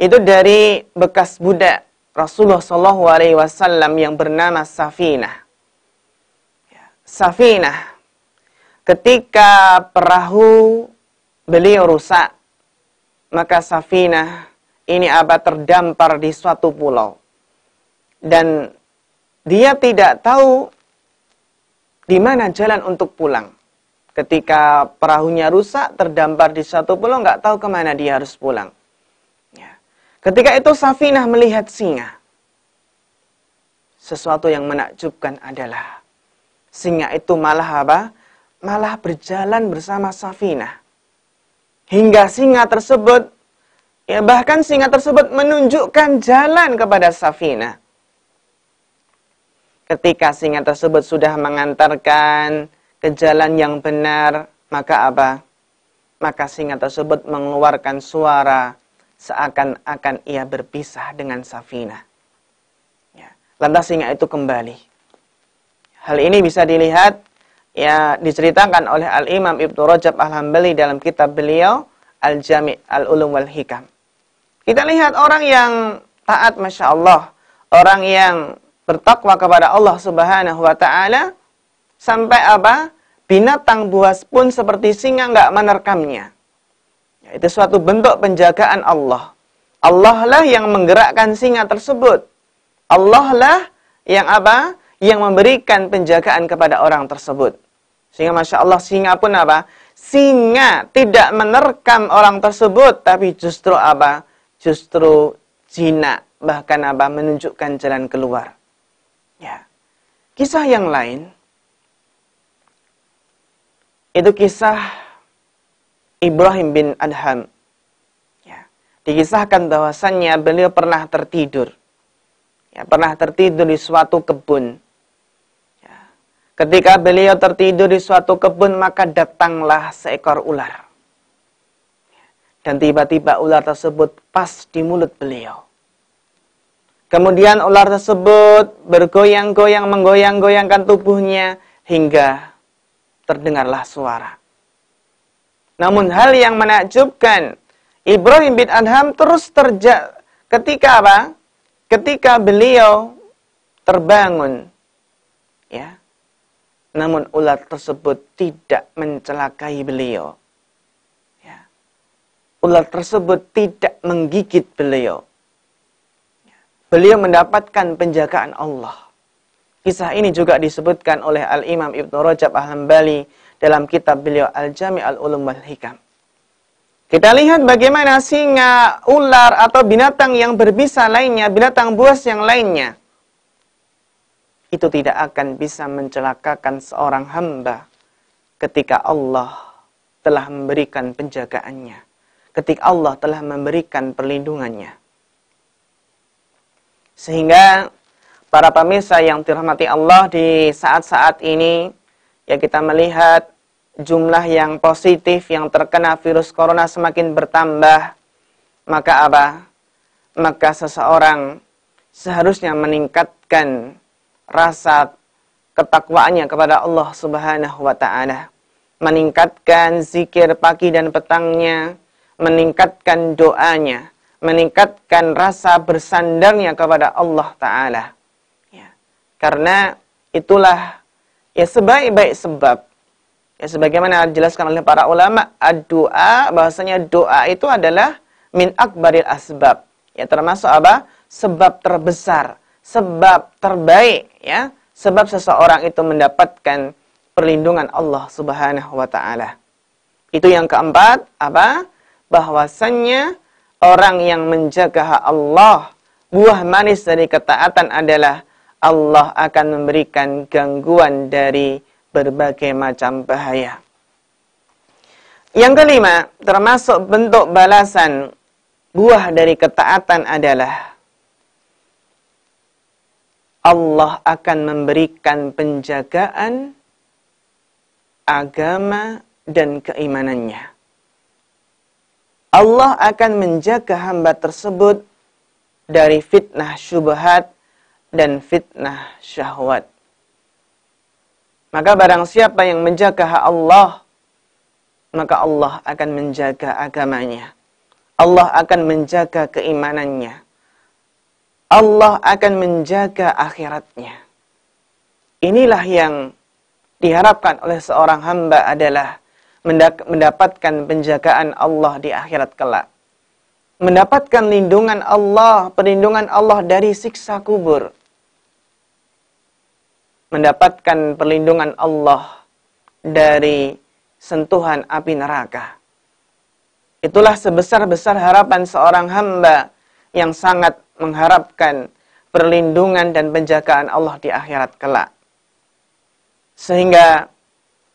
itu dari bekas budak Rasulullah SAW yang bernama Safinah. Safinah, ketika perahu beliau rusak, maka Safinah ini terdampar di suatu pulau. Dan dia tidak tahu di mana jalan untuk pulang. Ketika perahunya rusak, terdampar di suatu pulau, nggak tahu kemana dia harus pulang. Ya. Ketika itu Safinah melihat singa. Sesuatu yang menakjubkan adalah singa itu malah apa? Malah berjalan bersama Safinah. Hingga singa tersebut, ya bahkan singa tersebut menunjukkan jalan kepada Safinah. Ketika singa tersebut sudah mengantarkan ke jalan yang benar, maka apa? Maka singa tersebut mengeluarkan suara seakan-akan ia berpisah dengan Safinah. Ya. Lantas singa itu kembali. Hal ini bisa dilihat, ya diceritakan oleh Al-Imam Ibnu Rajab Al-Hambali dalam kitab beliau Al-Jami' Al-Ulum wal Hikam. Kita lihat orang yang taat, Masya Allah, orang yang bertakwa kepada Allah Subhanahu wa taala, sampai apa? Binatang buas pun seperti singa nggak menerkamnya. Ya, itu suatu bentuk penjagaan Allah. Allah lah yang menggerakkan singa tersebut. Allah lah yang apa? Yang memberikan penjagaan kepada orang tersebut. Sehingga Masya Allah, singa pun apa? Singa tidak menerkam orang tersebut, tapi justru apa? Justru jinak, bahkan apa? Menunjukkan jalan keluar. Ya. Kisah yang lain itu kisah Ibrahim bin Adham. Ya. Dikisahkan bahwasannya beliau pernah tertidur. Ya, pernah tertidur di suatu kebun. Ya. Ketika beliau tertidur di suatu kebun, maka datanglah seekor ular. Ya. Dan tiba-tiba ular tersebut pas di mulut beliau. Kemudian ular tersebut bergoyang-goyang, menggoyang-goyangkan tubuhnya hingga terdengarlah suara. Namun hal yang menakjubkan, Ibrahim bin Adham terus ketika apa? Ketika beliau terbangun, ya. Namun ular tersebut tidak mencelakai beliau. Ya. Ular tersebut tidak menggigit beliau. Beliau mendapatkan penjagaan Allah. Kisah ini juga disebutkan oleh Al-Imam Ibnu Rajab Al-Hambali dalam kitab beliau Al-Jami' Al-Ulum wal Hikam. Kita lihat bagaimana singa, ular, atau binatang yang berbisa lainnya, binatang buas yang lainnya, itu tidak akan bisa mencelakakan seorang hamba ketika Allah telah memberikan penjagaannya, ketika Allah telah memberikan perlindungannya. Sehingga para pemirsa yang dirahmati Allah, di saat-saat ini ya kita melihat jumlah yang positif yang terkena virus corona semakin bertambah. Maka apa? Maka seseorang seharusnya meningkatkan rasa ketakwaannya kepada Allah Subhanahu wa taala. Meningkatkan zikir pagi dan petangnya, meningkatkan doanya, meningkatkan rasa bersandarnya kepada Allah Ta'ala. Ya. Karena itulah ya sebaik-baik sebab. Ya, sebagaimana dijelaskan oleh para ulama, doa, bahwasanya doa itu adalah min akbaril asbab. Ya, termasuk apa? Sebab terbesar, sebab terbaik, ya, sebab seseorang itu mendapatkan perlindungan Allah Subhanahu wa taala. Itu yang keempat, apa? Bahwasannya orang yang menjaga hak Allah, buah manis dari ketaatan adalah Allah akan memberikan gangguan dari berbagai macam bahaya. Yang kelima, termasuk bentuk balasan buah dari ketaatan adalah Allah akan memberikan penjagaan agama dan keimanannya. Allah akan menjaga hamba tersebut dari fitnah syubhat dan fitnah syahwat. Maka barang siapa yang menjaga hak Allah, maka Allah akan menjaga agamanya. Allah akan menjaga keimanannya. Allah akan menjaga akhiratnya. Inilah yang diharapkan oleh seorang hamba adalah mendapatkan penjagaan Allah di akhirat kelak. Mendapatkan lindungan Allah, perlindungan Allah dari siksa kubur. Mendapatkan perlindungan Allah dari sentuhan api neraka. Itulah sebesar-besar harapan seorang hamba yang sangat mengharapkan perlindungan dan penjagaan Allah di akhirat kelak. Sehingga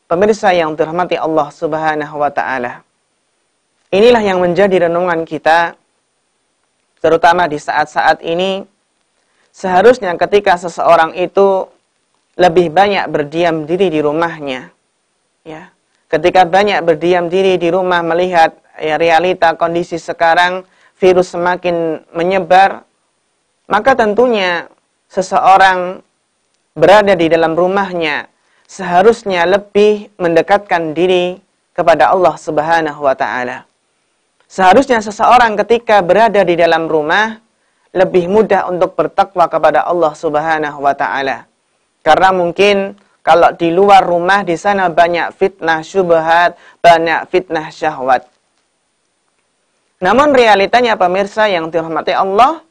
pemirsa yang dirahmati Allah Subhanahu wa taala, inilah yang menjadi renungan kita terutama di saat-saat ini. Seharusnya ketika seseorang itu lebih banyak berdiam diri di rumahnya, ya. Ketika banyak berdiam diri di rumah melihat realita kondisi sekarang, virus semakin menyebar, maka tentunya seseorang berada di dalam rumahnya seharusnya lebih mendekatkan diri kepada Allah Subhanahu wa taala. Seharusnya seseorang ketika berada di dalam rumah lebih mudah untuk bertakwa kepada Allah Subhanahu wa taala. Karena mungkin kalau di luar rumah di sana banyak fitnah syubhat, banyak fitnah syahwat. Namun realitanya pemirsa yang dirahmati Allah,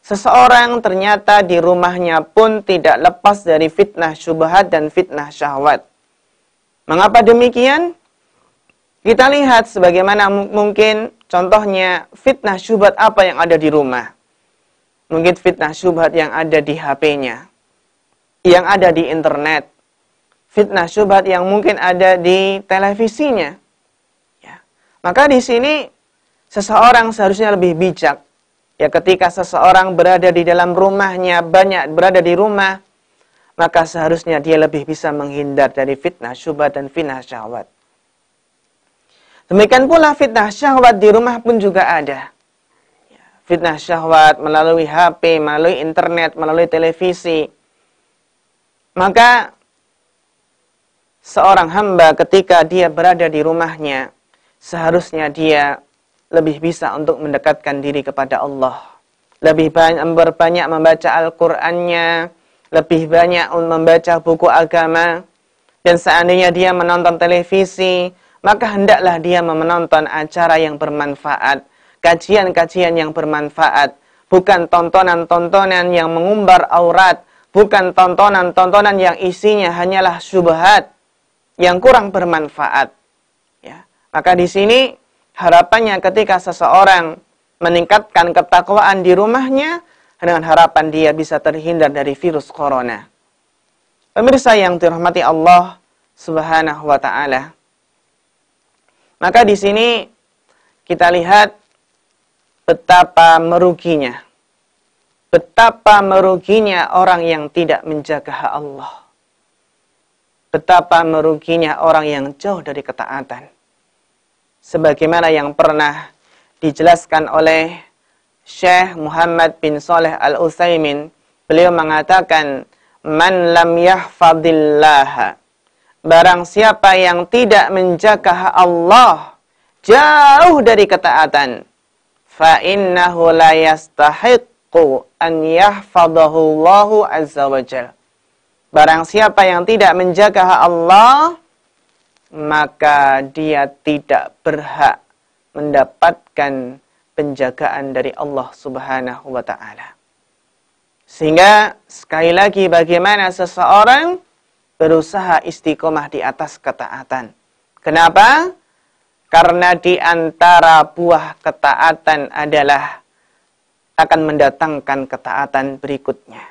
seseorang ternyata di rumahnya pun tidak lepas dari fitnah syubhat dan fitnah syahwat. Mengapa demikian? Kita lihat sebagaimana mungkin contohnya fitnah syubhat apa yang ada di rumah. Mungkin fitnah syubhat yang ada di HP-nya, yang ada di internet. Fitnah syubhat yang mungkin ada di televisinya. Ya. Maka di sini seseorang seharusnya lebih bijak. Ya, ketika seseorang berada di dalam rumahnya, banyak berada di rumah, maka seharusnya dia lebih bisa menghindar dari fitnah syubhat dan fitnah syahwat. Demikian pula fitnah syahwat di rumah pun juga ada. Ya, fitnah syahwat melalui HP, melalui internet, melalui televisi. Maka seorang hamba ketika dia berada di rumahnya, seharusnya dia lebih bisa untuk mendekatkan diri kepada Allah. Lebih banyak membaca Al-Qur'annya, lebih banyak membaca buku agama. Dan seandainya dia menonton televisi, maka hendaklah dia menonton acara yang bermanfaat, kajian-kajian yang bermanfaat, bukan tontonan-tontonan yang mengumbar aurat, bukan tontonan-tontonan yang isinya hanyalah syubhat yang kurang bermanfaat. Ya. Maka di sini harapannya ketika seseorang meningkatkan ketakwaan di rumahnya, dengan harapan dia bisa terhindar dari virus corona. Pemirsa yang dirahmati Allah Subhanahu wa taala. Maka di sini kita lihat betapa meruginya orang yang tidak menjaga hak Allah. Betapa meruginya orang yang jauh dari ketaatan. Sebagaimana yang pernah dijelaskan oleh Syekh Muhammad bin Shalih Al-Utsaimin, beliau mengatakan, "Man lam yahfadillah." Barang siapa yang tidak menjaga hak Allah, jauh dari ketaatan, fa innahu la yastahiqqu an yahfadahu Allahu azza wa jalla. Barang siapa yang tidak menjaga hak Allah, maka dia tidak berhak mendapatkan penjagaan dari Allah Subhanahu wa taala. Sehingga sekali lagi bagaimana seseorang berusaha istiqomah di atas ketaatan. Kenapa? Karena di antara buah ketaatan adalah akan mendatangkan ketaatan berikutnya.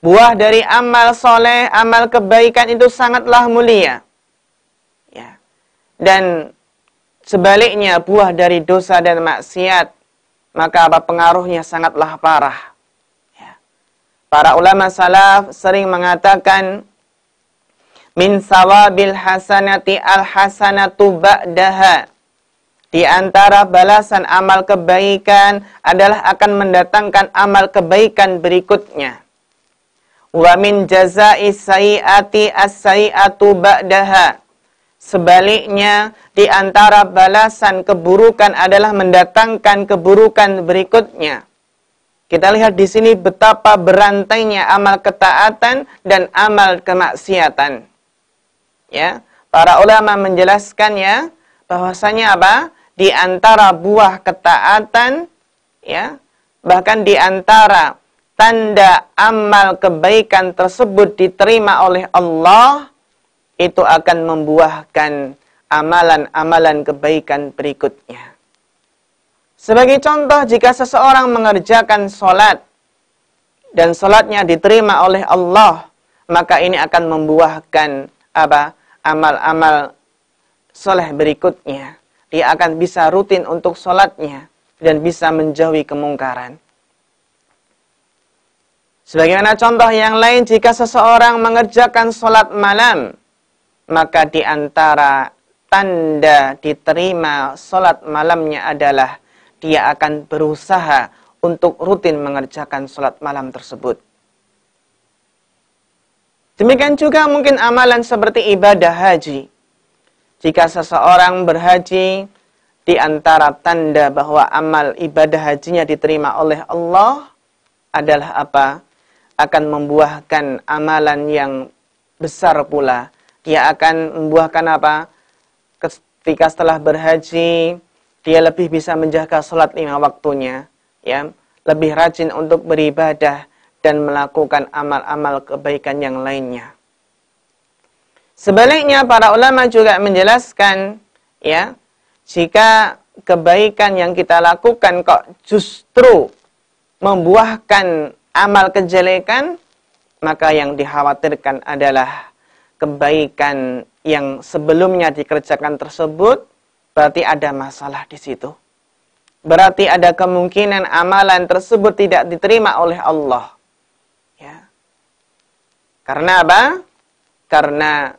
Buah dari amal soleh, amal kebaikan itu sangatlah mulia. Ya. Dan sebaliknya buah dari dosa dan maksiat, maka apa pengaruhnya sangatlah parah. Ya. Para ulama salaf sering mengatakan, min sawabil hasanati al-hasanatu ba'daha. Di antara balasan amal kebaikan adalah akan mendatangkan amal kebaikan berikutnya. Wa min jazai sayyiati as-sayyiatu ba'daha. Sebaliknya, di antara balasan keburukan adalah mendatangkan keburukan berikutnya. Kita lihat di sini betapa berantainya amal ketaatan dan amal kemaksiatan. Ya, para ulama menjelaskan ya bahwasanya apa? Di antara buah ketaatan, ya, bahkan di antara tanda amal kebaikan tersebut diterima oleh Allah, itu akan membuahkan amalan-amalan kebaikan berikutnya. Sebagai contoh, jika seseorang mengerjakan sholat dan sholatnya diterima oleh Allah, maka ini akan membuahkan apa? Amal-amal soleh berikutnya. Dia akan bisa rutin untuk sholatnya dan bisa menjauhi kemungkaran. Sebagaimana contoh yang lain, jika seseorang mengerjakan sholat malam, maka di antara tanda diterima sholat malamnya adalah dia akan berusaha untuk rutin mengerjakan sholat malam tersebut. Demikian juga mungkin amalan seperti ibadah haji. Jika seseorang berhaji, di antara tanda bahwa amal ibadah hajinya diterima oleh Allah adalah apa? Akan membuahkan amalan yang besar pula. Dia akan membuahkan apa? Ketika setelah berhaji, dia lebih bisa menjaga sholat 5 waktunya. Ya, lebih rajin untuk beribadah dan melakukan amal-amal kebaikan yang lainnya. Sebaliknya para ulama juga menjelaskan, ya, jika kebaikan yang kita lakukan kok justru membuahkan amal kejelekan, maka yang dikhawatirkan adalah kebaikan yang sebelumnya dikerjakan tersebut berarti ada masalah di situ. Berarti ada kemungkinan amalan tersebut tidak diterima oleh Allah. Ya. Karena apa? Karena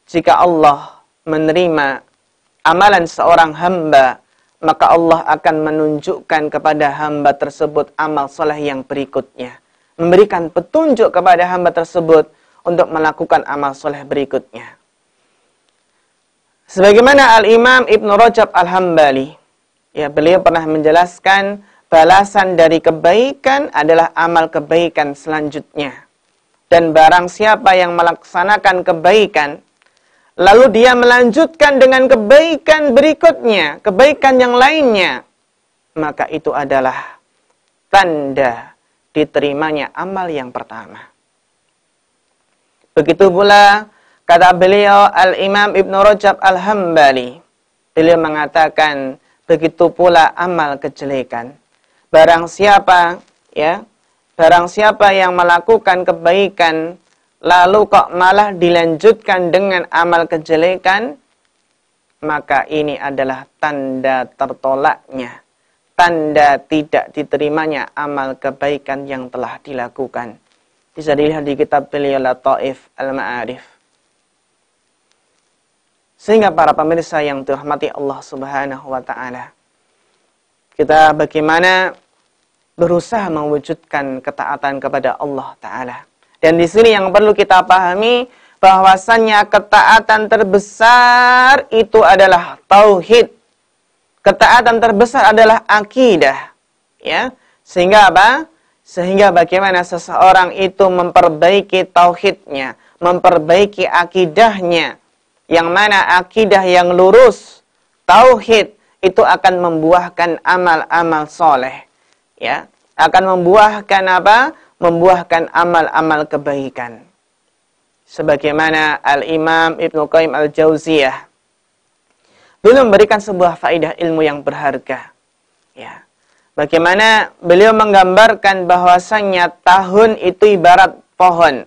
jika Allah menerima amalan seorang hamba, maka Allah akan menunjukkan kepada hamba tersebut amal soleh yang berikutnya. Memberikan petunjuk kepada hamba tersebut untuk melakukan amal soleh berikutnya. Sebagaimana Al-Imam Ibn Rajab Al-Hambali, ya, beliau pernah menjelaskan balasan dari kebaikan adalah amal kebaikan selanjutnya. Dan barang siapa yang melaksanakan kebaikan, lalu dia melanjutkan dengan kebaikan berikutnya, kebaikan yang lainnya, maka itu adalah tanda diterimanya amal yang pertama. Begitu pula kata beliau Al-Imam Ibn Rajab Al-Hambali, beliau mengatakan begitu pula amal kejelekan. Barang siapa yang melakukan kebaikan lalu kok malah dilanjutkan dengan amal kejelekan, maka ini adalah tanda tertolaknya, tanda tidak diterimanya amal kebaikan yang telah dilakukan. Bisa dilihat di kitab beliau Lataif Al-Ma'arif. Sehingga para pemirsa yang dirahmati Allah Subhanahu wa taala, kita bagaimana berusaha mewujudkan ketaatan kepada Allah taala. Dan di sini yang perlu kita pahami bahwasannya ketaatan terbesar itu adalah tauhid. Ketaatan terbesar adalah akidah, ya. Sehingga apa? Sehingga bagaimana seseorang itu memperbaiki tauhidnya, memperbaiki akidahnya, yang mana akidah yang lurus, tauhid, itu akan membuahkan amal-amal soleh, ya. akan membuahkan apa? Membuahkan amal-amal kebaikan. Sebagaimana Al-Imam Ibnu Qayyim Al-Jauziyah beliau memberikan sebuah faedah ilmu yang berharga. Ya. Bagaimana beliau menggambarkan bahwasannya tahun itu ibarat pohon.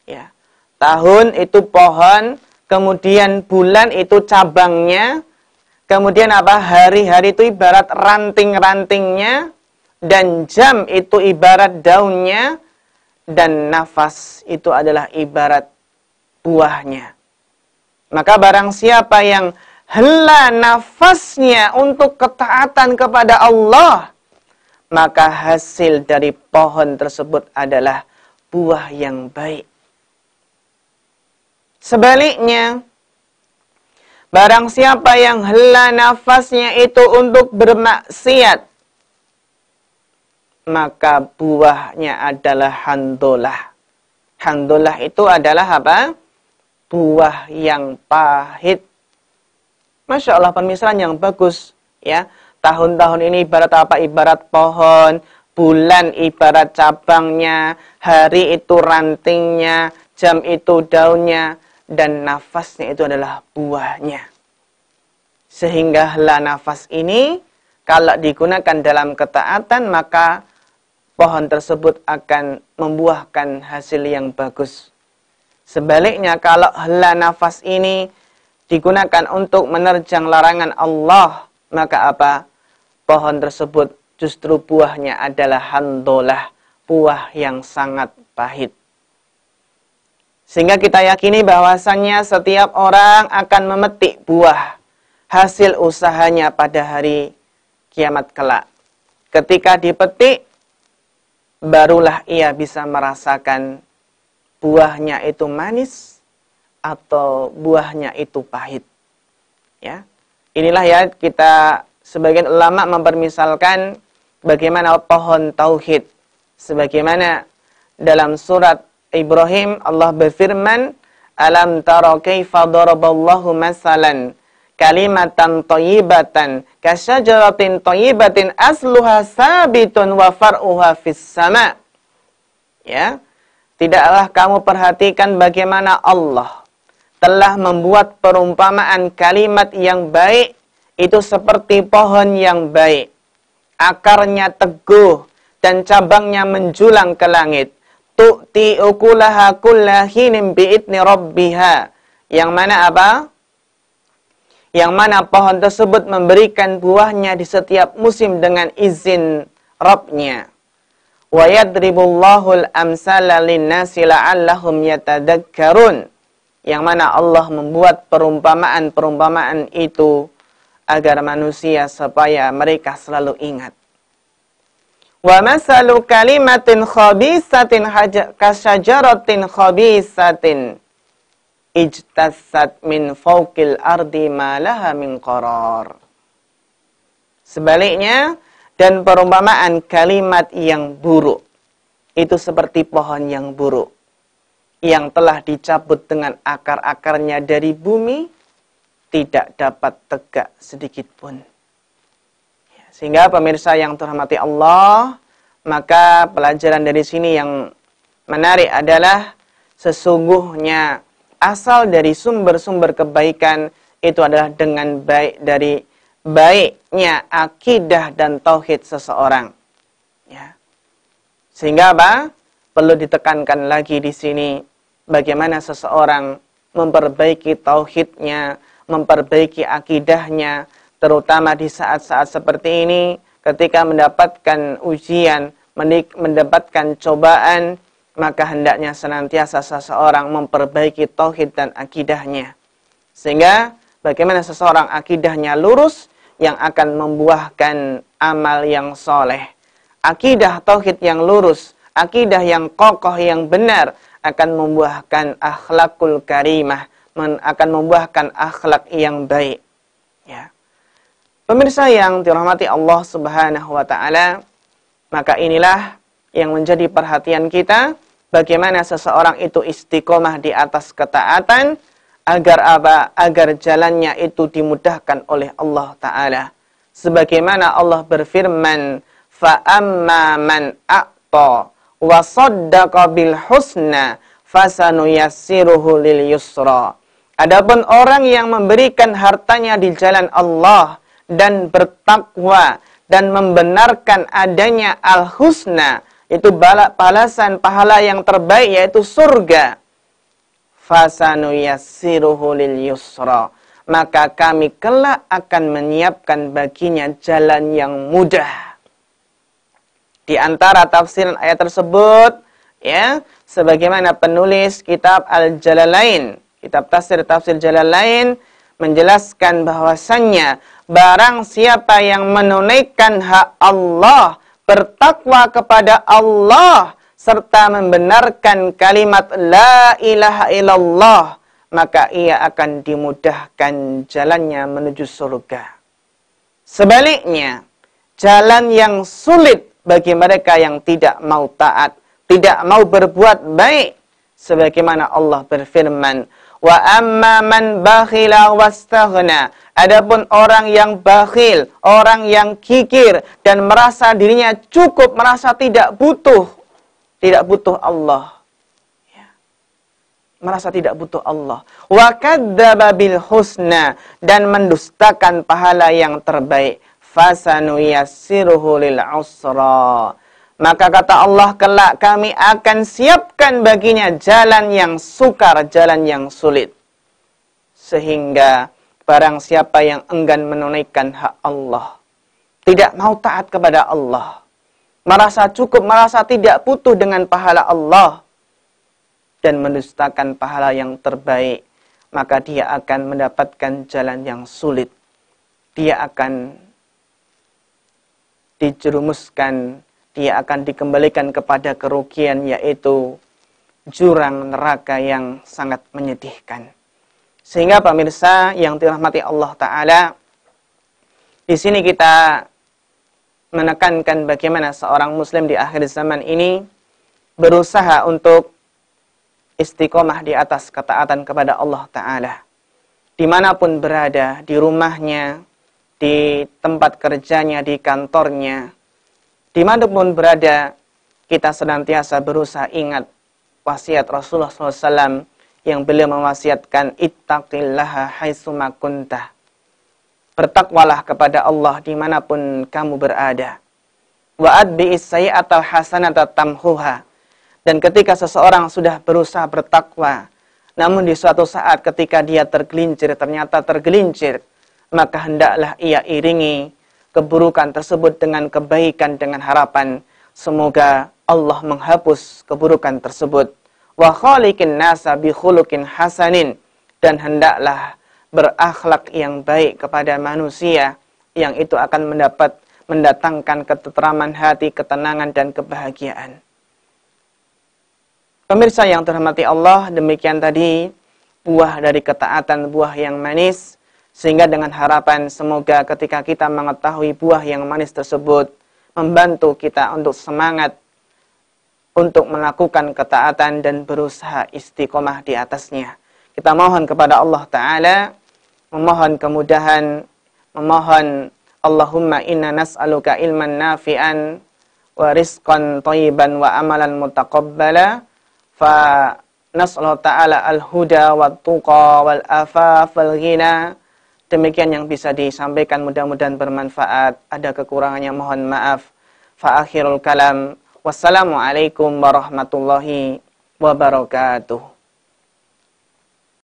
Ya. Tahun itu pohon, kemudian bulan itu cabangnya, kemudian apa? Hari-hari itu ibarat ranting-rantingnya, dan jam itu ibarat daunnya, dan nafas itu adalah ibarat buahnya. Maka barang siapa yang hela nafasnya untuk ketaatan kepada Allah, maka hasil dari pohon tersebut adalah buah yang baik. Sebaliknya, barang siapa yang hela nafasnya itu untuk bermaksiat, maka buahnya adalah handolah. Handolah itu adalah apa? Buah yang pahit. Masya Allah, pemisalan yang bagus. Ya, tahun-tahun ini ibarat apa? Ibarat pohon, bulan ibarat cabangnya, hari itu rantingnya, jam itu daunnya, dan nafasnya itu adalah buahnya. Sehingga hela nafas ini, kalau digunakan dalam ketaatan, maka pohon tersebut akan membuahkan hasil yang bagus. Sebaliknya, kalau hela nafas ini digunakan untuk menerjang larangan Allah, maka apa? Pohon tersebut justru buahnya adalah handolah, buah yang sangat pahit. Sehingga kita yakini bahwasannya setiap orang akan memetik buah hasil usahanya pada hari kiamat kelak. Ketika dipetik, barulah ia bisa merasakan buahnya itu manis atau buahnya itu pahit. Ya. Inilah ya, kita sebagian ulama mempermisalkan bagaimana pohon tauhid. Sebagaimana dalam surat Ibrahim Allah berfirman, "Alam tara kaifa daraballahu masalan kalimatan thayyibatan kasyajaratin thayyibatin asluha sabitun wa far'uha fis sama." Ya. Tidaklah kamu perhatikan bagaimana Allah telah membuat perumpamaan kalimat yang baik itu seperti pohon yang baik. Akarnya teguh dan cabangnya menjulang ke langit. Tu'ti ukulaha kullahinin bi'idni rabbiha. Yang mana apa? Yang mana pohon tersebut memberikan buahnya di setiap musim dengan izin Rabbnya. Wa yadribullahul amsala linnasi la'allahum yatadakkarun. Yang mana Allah membuat perumpamaan-perumpamaan itu agar manusia supaya mereka selalu ingat. Wa masalu kalimatin khabisatin kasyajaratin khabisatin ijtassat min fawqil ardi ma laha min qarar. Sebaliknya, dan perumpamaan kalimat yang buruk itu seperti pohon yang buruk yang telah dicabut dengan akar-akarnya dari bumi, tidak dapat tegak sedikit pun. Sehingga pemirsa yang terhormati Allah, maka pelajaran dari sini yang menarik adalah sesungguhnya asal dari sumber-sumber kebaikan itu adalah dengan baik dari baiknya akidah dan tauhid seseorang. Ya. Sehingga apa? Perlu ditekankan lagi di sini bagaimana seseorang memperbaiki tauhidnya, memperbaiki akidahnya, terutama di saat-saat seperti ini ketika mendapatkan ujian, mendapatkan cobaan, maka hendaknya senantiasa seseorang memperbaiki tauhid dan akidahnya. Sehingga bagaimana seseorang akidahnya lurus yang akan membuahkan amal yang soleh. Akidah tauhid yang lurus, akidah yang kokoh, yang benar, akan membuahkan akhlakul karimah, akan membuahkan akhlak yang baik. Ya. Pemirsa yang dirahmati Allah Subhanahu wa Ta'ala, maka inilah yang menjadi perhatian kita, bagaimana seseorang itu istiqomah di atas ketaatan, agar apa? Agar jalannya itu dimudahkan oleh Allah Ta'ala. Sebagaimana Allah berfirman, Fa amma man a'ta wa saddaqa bil husna fasanuyassiruhu lil yusra. Adapun orang yang memberikan hartanya di jalan Allah dan bertakwa dan membenarkan adanya al-husna, itu balasan pahala yang terbaik yaitu surga. Fasanuyassiruhu lil yusra. Maka kami kelak akan menyiapkan baginya jalan yang mudah. Di antara tafsiran ayat tersebut, ya, sebagaimana penulis kitab Al-Jalalain, kitab tafsir Jalalain menjelaskan bahwasannya barang siapa yang menunaikan hak Allah, bertakwa kepada Allah serta membenarkan kalimat la ilaha illallah, maka ia akan dimudahkan jalannya menuju surga. Sebaliknya, jalan yang sulit bagi mereka yang tidak mau taat, tidak mau berbuat baik, sebagaimana Allah berfirman, wa amma man bakhila wastaghna. Adapun orang yang bakhil, orang yang kikir dan merasa dirinya cukup, merasa tidak butuh Allah. Merasa tidak butuh Allah. Wa kadzdzaba bil husna, dan mendustakan pahala yang terbaik. Fasanuyassiruhu lil usra. Maka kata Allah, kelak kami akan siapkan baginya jalan yang sukar, jalan yang sulit. Sehingga barang siapa yang enggan menunaikan hak Allah, tidak mau taat kepada Allah, merasa cukup, merasa tidak butuh dengan pahala Allah, dan mendustakan pahala yang terbaik, maka dia akan mendapatkan jalan yang sulit. Dia akan dijerumuskan, dia akan dikembalikan kepada kerugian, yaitu jurang neraka yang sangat menyedihkan. Sehingga pemirsa yang dirahmati Allah Ta'ala, di sini kita menekankan bagaimana seorang muslim di akhir zaman ini berusaha untuk istiqomah di atas ketaatan kepada Allah Ta'ala. Dimanapun berada, di rumahnya, di tempat kerjanya, di kantornya, dimanapun berada, kita senantiasa berusaha ingat wasiat Rasulullah SAW yang beliau mewasiatkan, ittaqillaha haitsuma kuntah. Bertakwalah kepada Allah dimanapun kamu berada. Wa atbi'is sayyi'atal hasanata tamhuha. Dan ketika seseorang sudah berusaha bertakwa, namun di suatu saat ketika dia ternyata tergelincir, maka hendaklah ia iringi keburukan tersebut dengan kebaikan, dengan harapan semoga Allah menghapus keburukan tersebut. Wa khaliqin nasa bi khuluqin hasanin, dan hendaklah berakhlak yang baik kepada manusia, yang itu akan mendatangkan ketenteraman hati, ketenangan dan kebahagiaan. Pemirsa yang terhormati Allah, demikian tadi buah dari ketaatan, buah yang manis. Sehingga dengan harapan semoga ketika kita mengetahui buah yang manis tersebut, membantu kita untuk semangat untuk melakukan ketaatan dan berusaha istiqomah di atasnya. Kita mohon kepada Allah Ta'ala, memohon kemudahan, memohon Allahumma inna nas'aluka ilman nafi'an wa rizqan thayyiban wa amalan mutaqabbala, fa nas'aluhu ta'ala al-huda wa tuqa wal afaf wal ghina. Demikian yang bisa disampaikan, mudah-mudahan bermanfaat. Ada kekurangannya mohon maaf. Fa akhirul kalam. Wassalamualaikum warahmatullahi wabarakatuh.